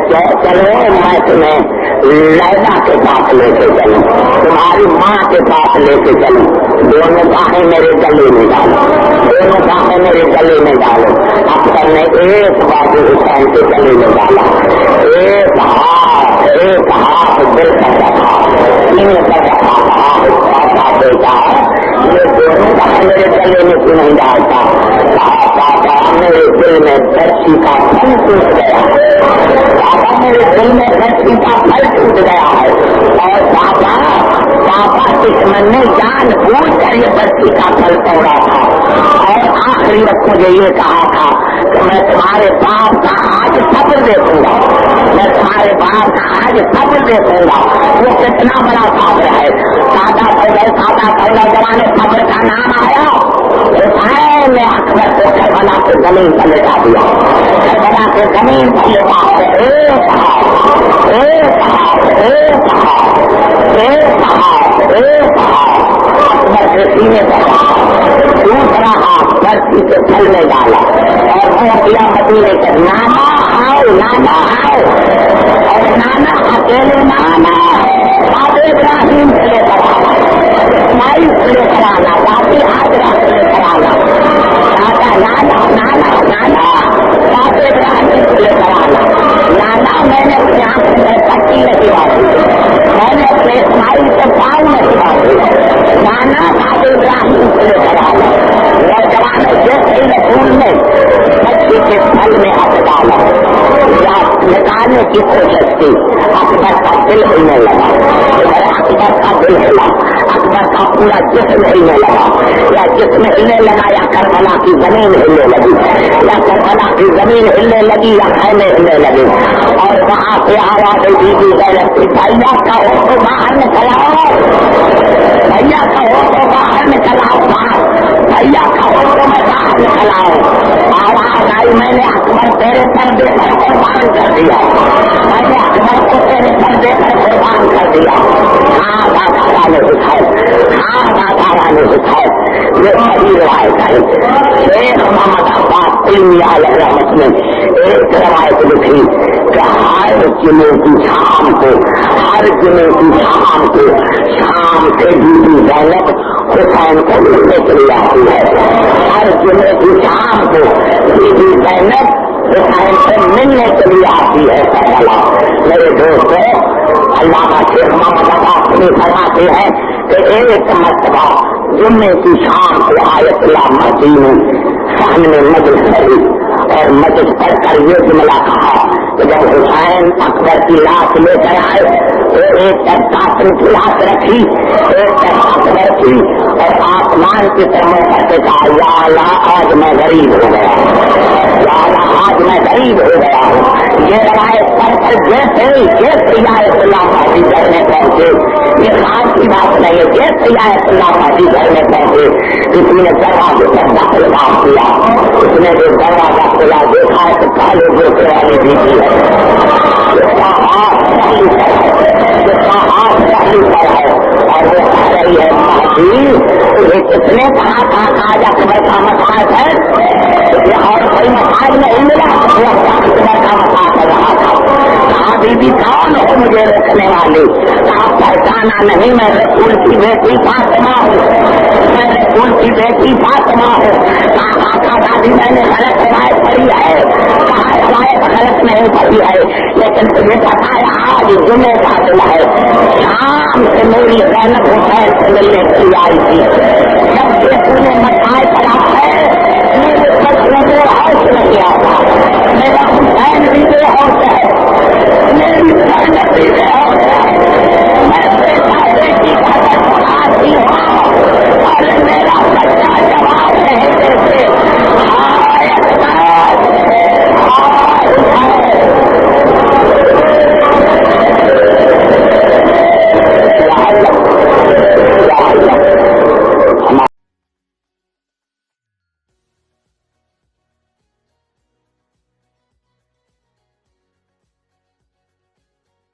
چلو میں تمہیں لیلا کے پاس لے کے چلوں، تمہاری ماں کے پاس لے کے چلوں، دونوں باہیں میرے گلے میں ڈالو، دونوں باہیں میرے گلے میں ڈالو۔ اکبر نے ایک بازو حسین کے گلے میں ڈالا، ایک ہاتھ دل کر رکھا، تین کر رکھا، بیٹا یہ دونوں باہیں میرے گلے میں کیوں نہیں ڈالتا؟ بابا میرے دل میں درسی کا پھل ٹوٹ گیا، بابا میرے دل میں درسی کا پھل ٹوٹ گیا ہے، اور بابا دشمن نے جان بوجھ کر یہ درسی کا پھل توڑا تھا، اور آخری وقت مجھے یہ کہا تھا کہ میں تمہارے باپ کا آج صبر دیکھوں گا، میں تمہارے باپ کا آج صبر دیکھوں گا، وہ کتنا بڑا صبر ہے۔ سادہ زمانے صبر کا نام آیا، حسین نے اکبر کو کربلا کے زمین پر لٹا دیا، کربلا کے زمین پر لٹا کے اکبر کے سینے پر دوسرا ہاتھ برسی کے پھل میں ڈالا اور وہ کیا مدینے کے نانا آؤ، اور نانا اکیلے نانا بابے ابراہیم سے لے کر آنا، اسماعیل سے لے کر آنا، باقی حاضرہ سے لے کر آنا، نانا بابے ابراہیم سے لے کر آنا، نانا میں نے اپنے آنکھ میں پٹی نہیں باندھی، میں نے اپنے اسماعیل سے پاؤں نہیں باندھی، نانا بابے ابراہیم سے لے کر آنا۔ نوجوان جیسے رسول نے بچی کے پھل میں ہاتھ ڈالا یا نکالنے کی کوشش کی، اکبر کا دل ہلنے لگا، اکبر کا دل ہلا، اکبر کا پورا جسم ہلنے لگا، یا جسم ہلنے لگا یا کربلا کی زمین ہلنے لگی، یا کربلا کی زمین ہلنے لگی یا خیمے ہلنے لگے، اور وہاں سے آواز دی غیرت کی بھیا کا ہو تو باہر نکلاؤ، بھیا کا ہو تو باہر نکلاؤ، بھیا کا ہو تو میں باہر نکلاؤ۔ آواز آئی میں نے اکبر تیرے پردے پر قربان کر دیا، میں نے اکبر کو تیرے پردے پر قربان کر دیا۔ ہاں دادا والے حسین، ہاں دادا والے حسین، یہ صحیح روایت ہے۔ شیخ محمد عباس علمی علیہ رحمت نے ایک روایت لکھی کہ ہر جمعے کی شام کو شام سے بیوی زینب حسین کو ملنے کے لیے آتی ہے، ہر جمعے کی شام کو بیوی زینب حسین سے ملنے کے لیے آتی ہے۔ کربلا میرے دوستوں علامہ شیخ محمد عباس نے فرماتے ہیں کہ ایک مرتبہ جمعے کی شام کو آیت اللہ مدین سامنے مجلس رہی اور مجلس پڑھ کر یہ جملہ کہا کہ جب حسین اکبر کی لاش لے کر آئے تو ایک طرف قاسم کی لاش رکھی، ایک طرف اکبر کی، اور آسمان کی طرف کرتے کہا یا اللہ آج میں غریب ہو گیا ہوں، یا اللہ آج میں غریب ہو گیا ہوں۔ یہ روایت پڑھ کر جیسے آیت اللہ مہدی گھر میں پہنچے، یہ خاص کی بات نہیں ہے، جیسے آیت اللہ مہدی گھر میں پہنچے کسی نے دروازے پر دخل کام کیا، اس نے جو دروازہ کھلا دیکھا ہے تو کالے گوشے والی بیٹی ہے، جس کا ہاتھ پہلو پر ہے اور وہ کہہ رہی ہے مہدی تجھے کس نے کہا تھا آج اکبر کا مساج ہے، اور کوئی مساج نہیں ملا، وہ اکبر کا مساج کر رہا تھا۔ کہا بی بی کون ہو مجھے رکھنے والا؟ زمانہ نہیں، میں رسول کی بیٹی فاطمہ ہوں، میں رسول کی بیٹی فاطمہ ہوں. آقا دادی میں نے غلط روایت پڑھی ہے، کہا روایت غلط نہیں پڑھی ہے، لیکن تمہیں پتا ہے آج جمعے کا دن ہے، شام سے میری زینب حسین سے ملنے کی آئی تھی. جب یہ تم نے مٹھائی پڑا